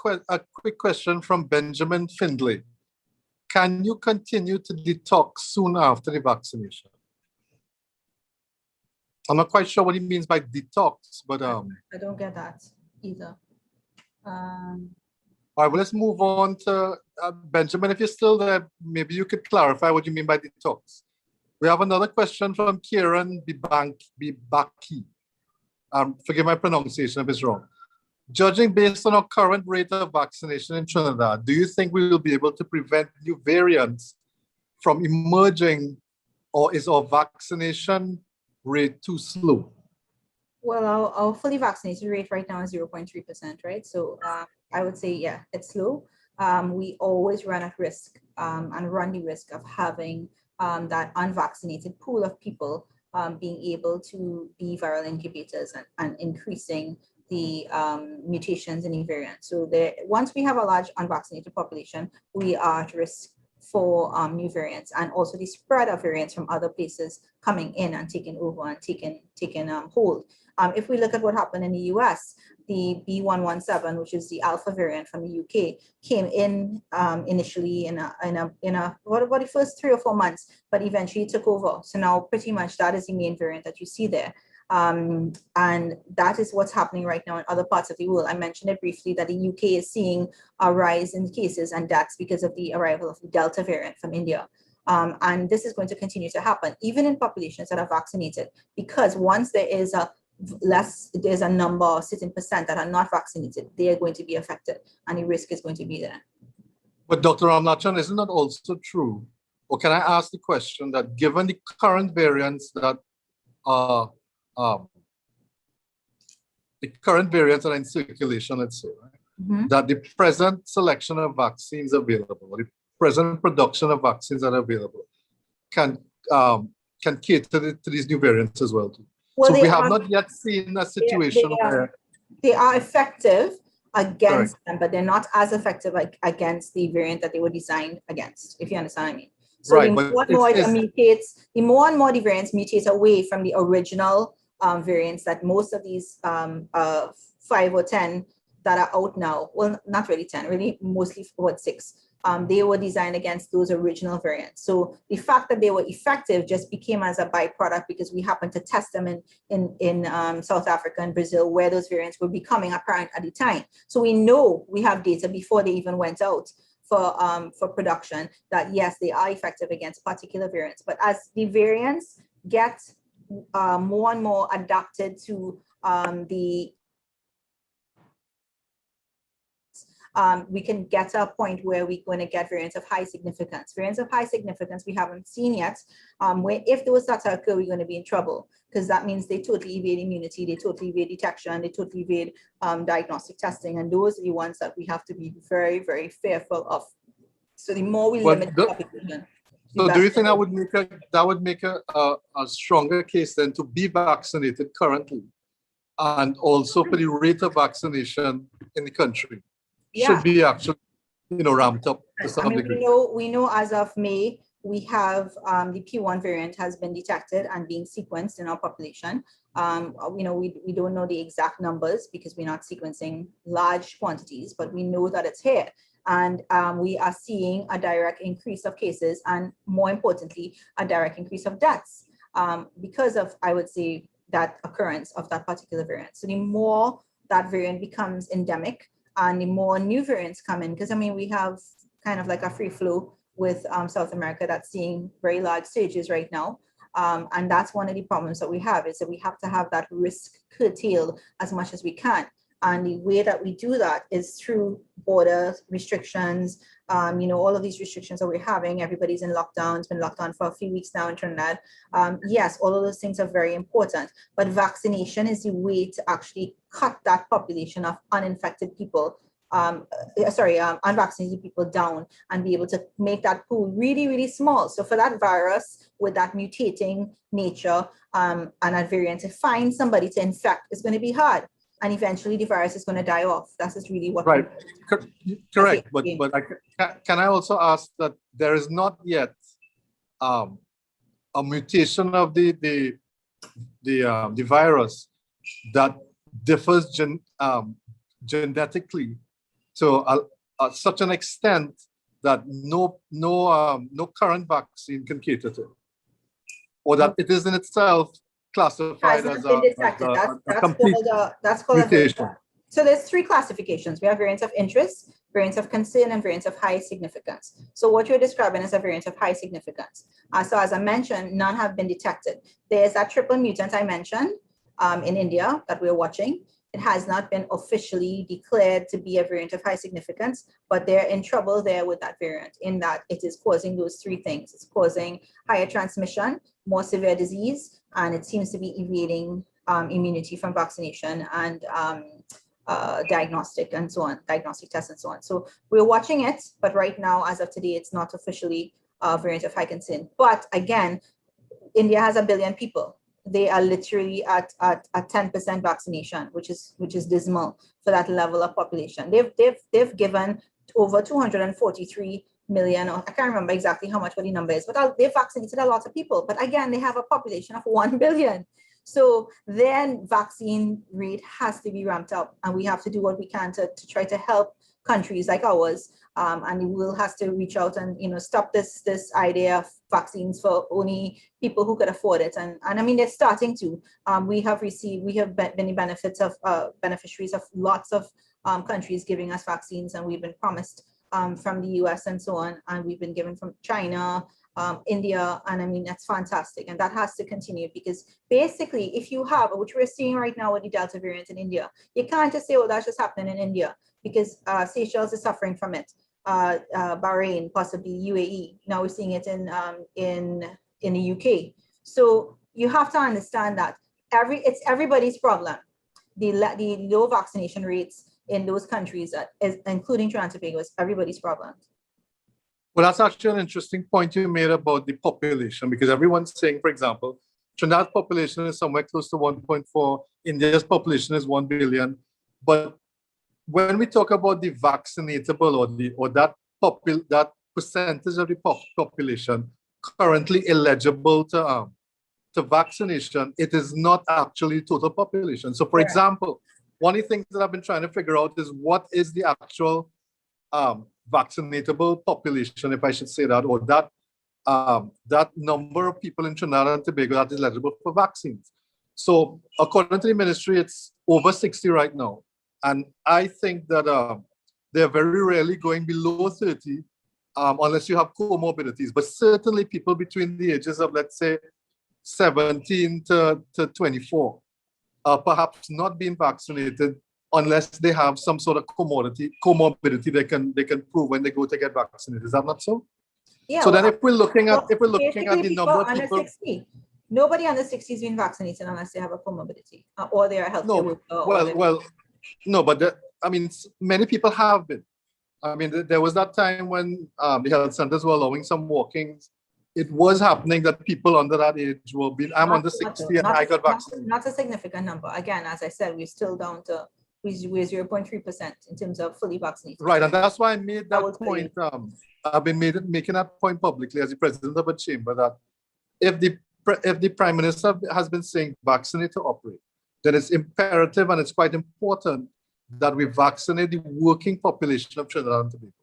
question from Benjamin Findlay. Can you continue to detox soon after the vaccination? I'm not quite sure what he means by detox, but I don't get that either. All right, well, let's move on to Benjamin. If you're still there, maybe you could clarify what you mean by detox. We have another question from Kieran Bibaki. Forgive my pronunciation if it's wrong. Judging based on our current rate of vaccination in Trinidad, do you think we will be able to prevent new variants from emerging, or is our vaccination rate too slow? Well, our fully vaccinated rate right now is 0.3%, right? So I would say, yeah, it's slow. We always run at risk and run the risk of having that unvaccinated pool of people being able to be viral incubators and increasing the mutations in the variants. So once we have a large unvaccinated population, we are at risk for new variants, and also the spread of variants from other places coming in and taking over and taking hold. If we look at what happened in the US, the B117, which is the alpha variant from the UK, came in initially in what about the first 3 or 4 months, but eventually took over. So now pretty much that is the main variant that you see there. And that is what's happening right now in other parts of the world. I mentioned it briefly that the UK is seeing a rise in cases, and that's because of the arrival of the Delta variant from India. And this is going to continue to happen, even in populations that are vaccinated, because once there's a number, a certain percent that are not vaccinated, they are going to be affected, and the risk is going to be there. But Dr. Ramlachan, isn't that also true? Or can I ask the question that given the current variants that are in circulation, let's say, right? that the present selection of vaccines available, the present production of vaccines that are available, can cater to these new variants as well too. Well, so we have not yet seen a situation where they are effective against correct. them, but they're not as effective against the variant that they were designed against, if you understand what I mean. So right, the more and more the variants mutate away from the original variants that most of these 5 or 10 that are out now, well, not really 10, really mostly 6, they were designed against those original variants. So the fact that they were effective just became as a byproduct because we happened to test them in South Africa and Brazil, where those variants were becoming apparent at the time. So we know, we have data before they even went out for production that yes, they are effective against particular variants. But as the variants get more and more adapted to we can get to a point where we're going to get variants of high significance. Variants of high significance we haven't seen yet, where if those start to occur, we're going to be in trouble, because that means they totally evade immunity, they totally evade detection, they totally evade diagnostic testing, and those are the ones that we have to be very, very fearful of. So the more we limit the population. So do you think that would make a stronger case then to be vaccinated currently, and also for the rate of vaccination in the country should be actually, ramped up to some degree? We know as of May, we have the P1 variant has been detected and being sequenced in our population. We don't know the exact numbers because we're not sequencing large quantities, but we know that it's here. And we are seeing a direct increase of cases and, more importantly, a direct increase of deaths because of, I would say, that occurrence of that particular variant. So the more that variant becomes endemic and the more new variants come in, because we have kind of like a free flow with South America that's seeing very large surges right now. And that's one of the problems that we have, is that we have to have that risk curtailed as much as we can. And the way that we do that is through border restrictions, all of these restrictions that we're having. Everybody's in lockdown. It's been locked down for a few weeks now in Trinidad. Yes, all of those things are very important, but vaccination is the way to actually cut that population of uninfected people, unvaccinated people down, and be able to make that pool really, really small. So for that virus with that mutating nature and that variant, to find somebody to infect is going to be hard. And eventually the virus is going to die off. That's just really what. Right. Correct. But can I also ask that there is not yet a mutation of the virus that differs genetically to such an extent that no current vaccine can cater to, or that it is in itself classified as a complete mutation. So there's 3 classifications. We have variants of interest, variants of concern, and variants of high significance. So what you're describing is a variant of high significance. So as I mentioned, none have been detected. There's that triple mutant I mentioned in India that we're watching. It has not been officially declared to be a variant of high significance, but they're in trouble there with that variant, in that it is causing those 3 things. It's causing higher transmission, more severe disease, and it seems to be evading immunity from vaccination and diagnostic and so on, diagnostic tests and so on. So we're watching it, but right now, as of today, it's not officially a variant of high concern. But again, India has 1 billion people. They are literally at 10% vaccination, which is dismal for that level of population. They've given over 243 million, or I can't remember exactly how much what the number is, but they've vaccinated a lot of people. But again, they have a population of 1 billion. So their vaccine rate has to be ramped up, and we have to do what we can to try to help countries like ours. And we'll have to reach out and stop this idea of vaccines for only people who could afford it. And they're starting to. We have been the benefits of beneficiaries of lots of countries giving us vaccines, and we've been promised from the US and so on, and we've been given from China, India, and that's fantastic, and that has to continue, because basically, if you have, which we're seeing right now with the Delta variant in India, you can't just say, oh, that's just happening in India, because Seychelles is suffering from it, Bahrain, possibly UAE. Now we're seeing it in the UK. So you have to understand that it's everybody's problem. The low vaccination rates, in those countries, including Trinidad and Tobago, is everybody's problem. Well, that's actually an interesting point you made about the population, because everyone's saying, for example, Trinidad's population is somewhere close to 1.4, India's population is 1 billion. But when we talk about the vaccinatable or that percentage of the population currently eligible to vaccination, it is not actually total population. So, for example, one of the things that I've been trying to figure out is what is the actual vaccinatable population, if I should say that, or that number of people in Trinidad and Tobago that is eligible for vaccines. So according to the ministry, it's over 60 right now. And I think that they're very rarely going below 30 unless you have comorbidities. But certainly people between the ages of, let's say, 17 to 24 perhaps not being vaccinated unless they have some sort of comorbidity they can prove when they go to get vaccinated. Is that not so? Yeah. So then if we're looking at the number of under people 60, nobody under 60 is being vaccinated unless they have a comorbidity or they are healthy. No, but many people have been. I mean, there was that time when the health centers were allowing some walk-ins. It was happening that people under that age were being, I'm under 60 and I got vaccinated. Not a significant number. Again, as I said, we're still down to, we're 0.3% in terms of fully vaccinated. Right, and that's why I made that point. I've been making that point publicly as the president of a chamber, that if the Prime Minister has been saying vaccinate to operate, then it's imperative and it's quite important that we vaccinate the working population of Trinidad and Tobago.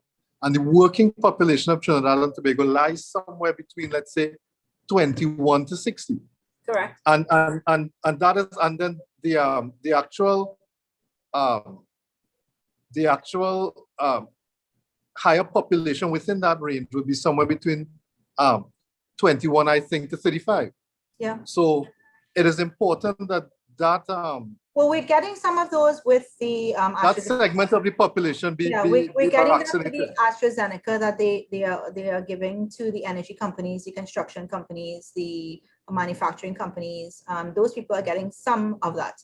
And the working population of Trinidad and Tobago lies somewhere between, let's say, 21 to 60. Correct. And that is, and then the actual higher population within that range would be somewhere between 21, I think, to 35. Yeah. So it is important that well, we're getting some of those with the that segment of the population we're getting that with the AstraZeneca that they are giving to the energy companies, the construction companies, the manufacturing companies. Those people are getting some of that.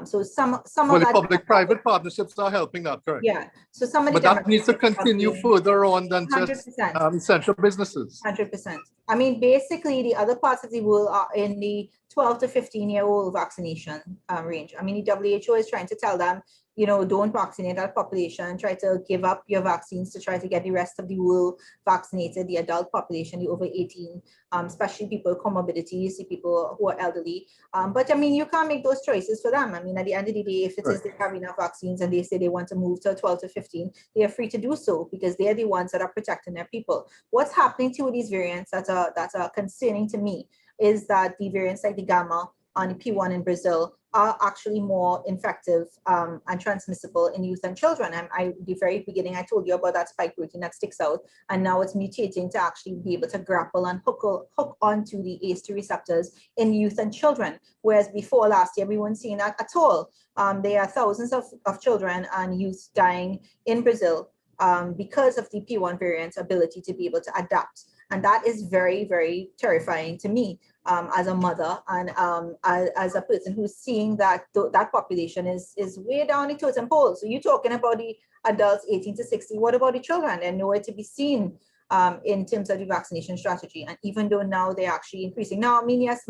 So some of the that public-private partnerships are helping that, correct? Yeah. So some of but that needs to continue further on than 100%. Just essential businesses. 100%. I mean, basically, the other parts of the world are in the 12 to 15-year-old vaccination range. I mean, the WHO is trying to tell them, don't vaccinate that population, try to give up your vaccines to try to get the rest of the world vaccinated, the adult population, the over 18, especially people with comorbidities, the people who are elderly. But I mean, you can't make those choices for them. I mean, at the end of the day, if it is they have enough vaccines and they say they want to move to 12 to 15, they are free to do so because they're the ones that are protecting their people. What's happening to these variants that are concerning to me is that the variants like the Gamma and the P1 in Brazil are actually more infective and transmissible in youth and children. And the very beginning, I told you about that spike protein that sticks out, and now it's mutating to actually be able to grapple and hook onto the ACE2 receptors in youth and children. Whereas before last year, we weren't seeing that at all. There are thousands of children and youth dying in Brazil because of the P1 variant's ability to be able to adapt. And that is very, very terrifying to me as a mother and as a person who's seeing that that population is way down the totem pole. So you're talking about the adults 18 to 60. What about the children? They're nowhere to be seen in terms of the vaccination strategy. And even though now they're actually increasing. Now, I mean, yes,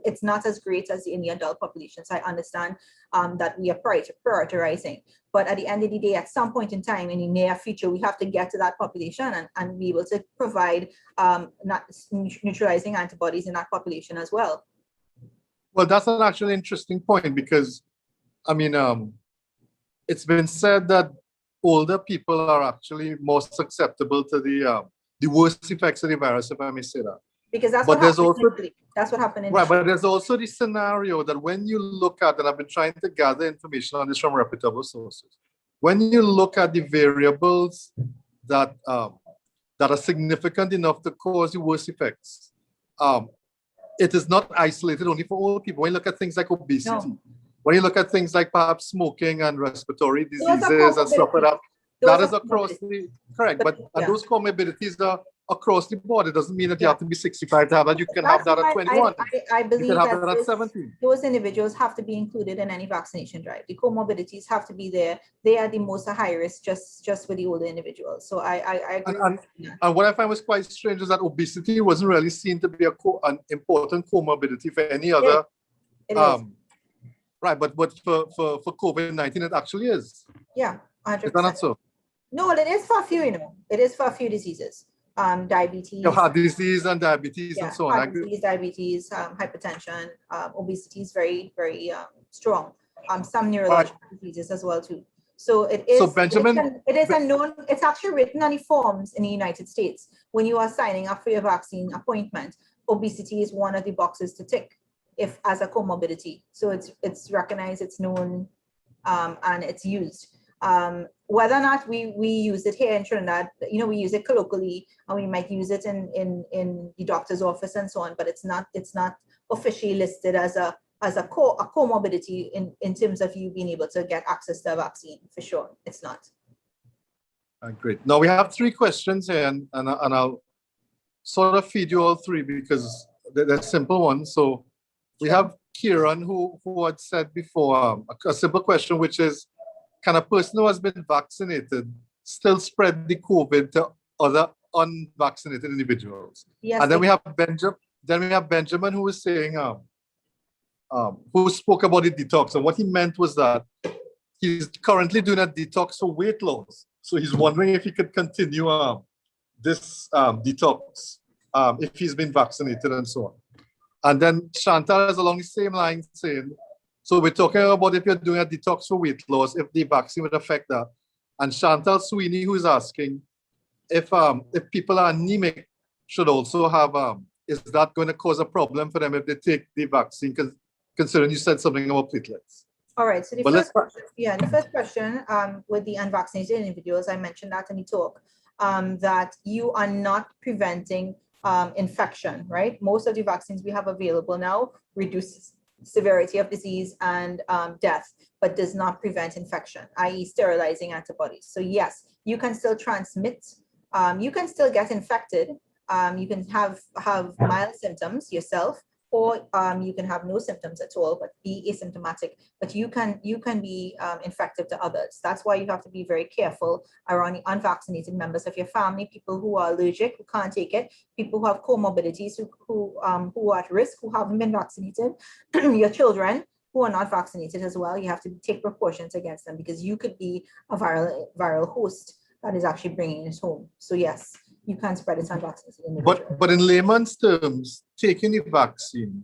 it's not as great as in the adult populations. I understand that we are prioritizing. But at the end of the day, at some point in time in the near future, we have to get to that population and be able to provide neutralizing antibodies in that population as well. Well, that's an actually interesting point because, I mean, it's been said that older people are actually more susceptible to the worst effects of the virus, if I may say that. Because that's what happened in right, but there's also the scenario that when you look at, and I've been trying to gather information on this from reputable sources, when you look at the variables that are significant enough to cause the worst effects, it is not isolated only for old people. When you look at things like obesity, when you look at things like perhaps smoking and respiratory diseases and stuff like that, that is across the correct. But those comorbidities are across the board. It doesn't mean that you Yeah. have to be 65 to have that. You can have that at 21. I You believe can have that that at 17. those individuals have to be included in any vaccination drive. The comorbidities have to be there. They are the most high risk just for the older individuals. So I agree. And what I find was quite strange is that obesity wasn't really seen to be an important comorbidity for any other. It is. Right, but for COVID-19, it actually is. Yeah, 100%. Is that not so? No, it is for a few, It is for a few diseases. Diabetes. Heart disease and diabetes and so on. Heart disease, diabetes, hypertension, obesity is very, very strong. Some neurological diseases as well too. So it is. So Benjamin, it is a known. It's actually written on the forms in the United States when you are signing up for your vaccine appointment. Obesity is one of the boxes to tick if as a comorbidity. So it's recognized, it's known, and it's used. Whether or not we use it here in Trinidad, we use it colloquially, and we might use it in the doctor's office and so on, but it's not officially listed as a comorbidity in terms of you being able to get access to a vaccine. For sure, it's not. Great. Now we have 3 questions here, and I'll sort of feed you all 3 because they're simple ones. So we have Kieran who had said before a simple question, which is, can a person who has been vaccinated still spread the COVID to other unvaccinated individuals? Yes. And then we have Benjamin who was saying, who spoke about the detox. And what he meant was that he's currently doing a detox for weight loss. So he's wondering if he could continue this detox if he's been vaccinated and so on. And then Chantal is along the same line saying, so we're talking about if you're doing a detox for weight loss, if the vaccine would affect that. And Chantal Sweeney, who is asking if people are anemic, should also have, is that going to cause a problem for them if they take the vaccine? Considering you said something about platelets. All right. So the first question with the unvaccinated individuals, I mentioned that in the talk, that you are not preventing infection, right? Most of the vaccines we have available now reduce severity of disease and death, but does not prevent infection, i.e. sterilizing antibodies. So yes, you can still transmit, you can still get infected, you can have mild symptoms yourself, or you can have no symptoms at all, but be asymptomatic, but you can be infective to others. That's why you have to be very careful around the unvaccinated members of your family, people who are allergic, who can't take it, people who have comorbidities, who are at risk, who haven't been vaccinated, your children who are not vaccinated as well. You have to take precautions against them because you could be a viral host that is actually bringing it home. So yes, you can spread it on vaccinated individuals. But in layman's terms, taking the vaccine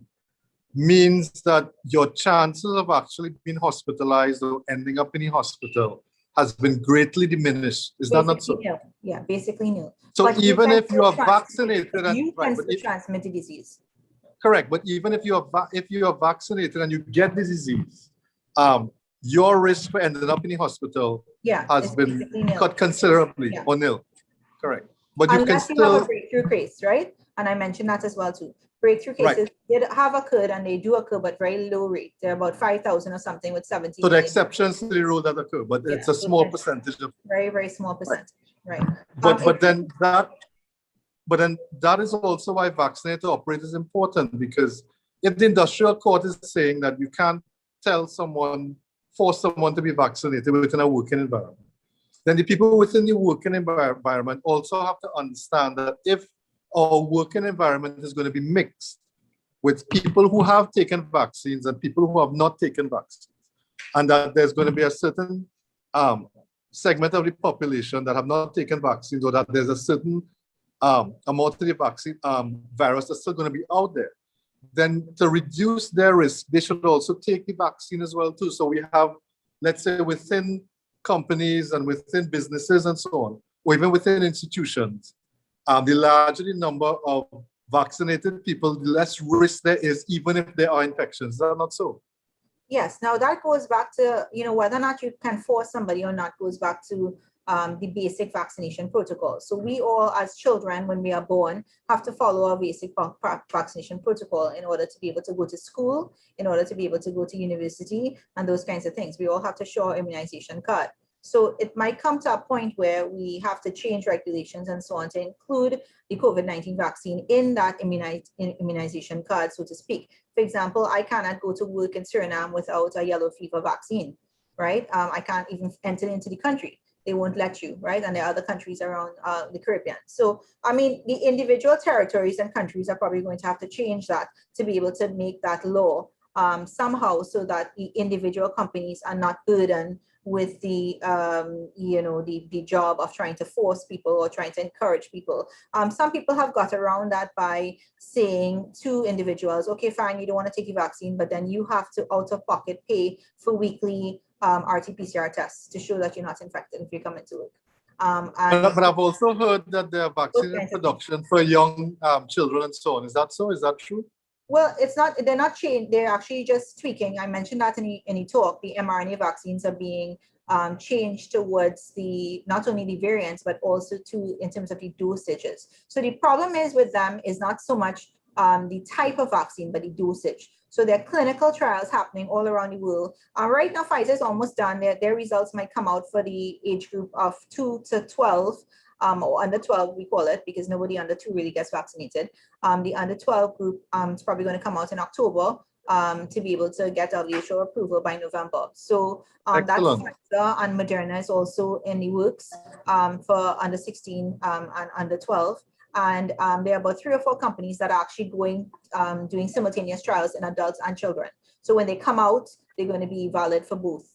means that your chances of actually being hospitalized or ending up in the hospital has been greatly diminished. Is that not so? Nil. Yeah, basically nil. So but even if you are vaccinated, you can still transmit the disease. Correct, but even if you are vaccinated and you get the disease, your risk for ending up in the hospital has been cut considerably or nil. Correct. But you can still have a breakthrough case, right? And I mentioned that as well too. Breakthrough cases did have occurred, and they do occur, but very low rate. They're about 5,000 or something with 17. So the exceptions to the rule that occur, but it's a small percentage of very, very small percentage, right? But then that is also why vaccinated operate is important, because if the industrial court is saying that you can't force someone to be vaccinated within a working environment, then the people within the working environment also have to understand that if our working environment is going to be mixed with people who have taken vaccines and people who have not taken vaccines, and that there's going to be a certain segment of the population that have not taken vaccines, or that there's a certain amount of the vaccine virus that's still going to be out there, then to reduce their risk, they should also take the vaccine as well too. So we have, let's say, within companies and within businesses and so on, or even within institutions, the larger the number of vaccinated people, the less risk there is, even if there are infections. Is that not so? Yes. Now that goes back to, whether or not you can force somebody or not goes back to the basic vaccination protocol. So we all, as children, when we are born, have to follow a basic vaccination protocol in order to be able to go to school, in order to be able to go to university, and those kinds of things. We all have to show our immunization card. So it might come to a point where we have to change regulations and so on to include the COVID-19 vaccine in that immunization card, so to speak. For example, I cannot go to work in Suriname without a yellow fever vaccine, right? I can't even enter into the country. They won't let you, right? And there are other countries around the Caribbean. So, I mean, the individual territories and countries are probably going to have to change that to be able to make that law somehow, so that the individual companies are not burdened with the the job of trying to force people or trying to encourage people. Some people have got around that by saying to individuals, okay, fine, you don't want to take the vaccine, but then you have to out of pocket pay for weekly RT-PCR tests to show that you're not infected if you come into work. But I've also heard that there are vaccine in production for young children and so on. Is that so? Is that true? Well, it's not, they're not changed. They're actually just tweaking. I mentioned that in the talk. The mRNA vaccines are being changed towards the, not only the variants, but also in terms of the dosages. So the problem is with them is not so much the type of vaccine, but the dosage. So there are clinical trials happening all around the world. Right now, Pfizer is almost done. Their results might come out for the age group of 2 to 12. Or under 12, we call it, because nobody under 2 really gets vaccinated. The under 12 group is probably going to come out in October to be able to get WHO approval by November. So that's Pfizer, and Moderna is also in the works for under 16 and under 12. And there are about 3 or 4 companies that are actually doing simultaneous trials in adults and children. So when they come out, they're going to be valid for both.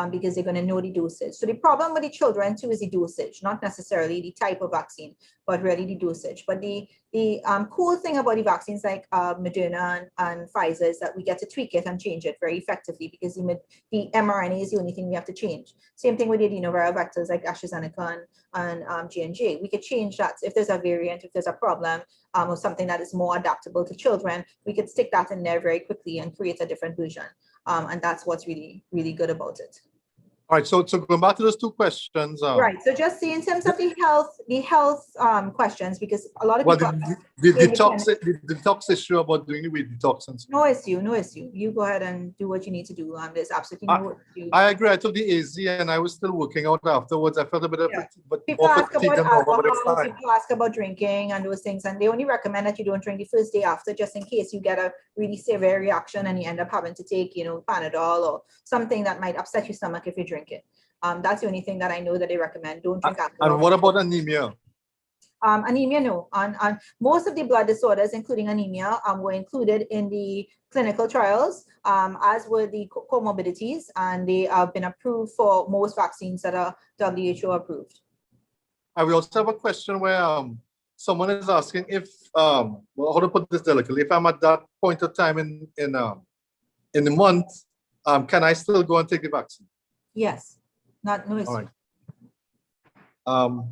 Because they're going to know the dosage. So the problem with the children too is the dosage, not necessarily the type of vaccine, but really the dosage. But the cool thing about the vaccines like Moderna and Pfizer is that we get to tweak it and change it very effectively, because the mRNA is the only thing we have to change. Same thing with the adenoviral vectors like AstraZeneca and J&J. We could change that. If there's a variant, if there's a problem, or something that is more adaptable to children, we could stick that in there very quickly and create a different version. And that's what's really, really good about it. All right, so going back to those 2 questions. Right, so just see in terms of the health questions, because a lot of people. The detox issue about doing the weight detox and stuff. No issue. You go ahead and do what you need to do. There's absolutely no issue. I agree. I took the AZ and I was still working out afterwards. I felt a bit of people ask about alcohol, people ask about drinking and those things, and they only recommend that you don't drink the first day after, just in case you get a really severe reaction and you end up having to take, Panadol or something that might upset your stomach if you drink it. That's the only thing that I know that they recommend. Don't drink alcohol. And what about anemia? Anemia, no. On most of the blood disorders, including anemia, were included in the clinical trials, as were the comorbidities, and they have been approved for most vaccines that are WHO approved. And we also have a question where someone is asking if, well, how to put this delicately, if I'm at that point of time in the month, can I still go and take the vaccine? Yes, no issue. All right.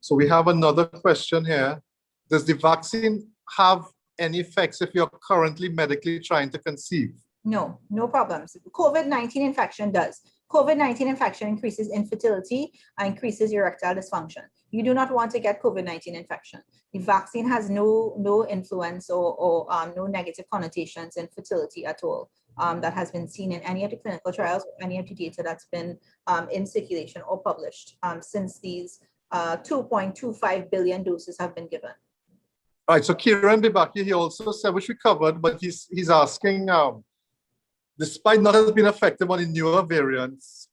So we have another question here. Does the vaccine have any effects if you're currently medically trying to conceive? No problems. COVID-19 infection does. COVID-19 infection increases infertility and increases erectile dysfunction. You do not want to get COVID-19 infection. The vaccine has no influence or no negative connotations in fertility at all. That has been seen in any of the clinical trials or any of the data that's been in circulation or published since these 2.25 billion doses have been given. All right, so Kieran Bibaki, he also said, which we covered, but he's asking, despite not having been effective on the newer variants,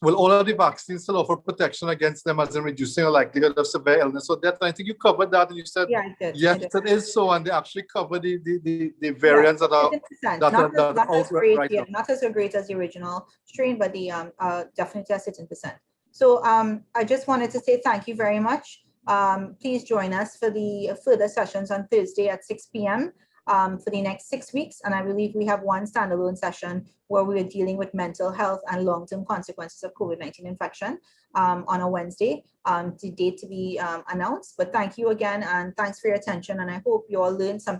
will all of the vaccines still offer protection against them, as in reducing the likelihood of severe illness? So that, I think you covered that, and you said, yeah, I did. Yes, it is so, and they actually cover the variants that are not as great as the original strain, but the definitely at 15%. So I just wanted to say thank you very much. Please join us for the further sessions on Thursday at 6 p.m. For the next 6 weeks. And I believe we have one standalone session where we are dealing with mental health and long-term consequences of COVID-19 infection on a Wednesday. The date to be announced. But thank you again, and thanks for your attention. And I hope you all learned something.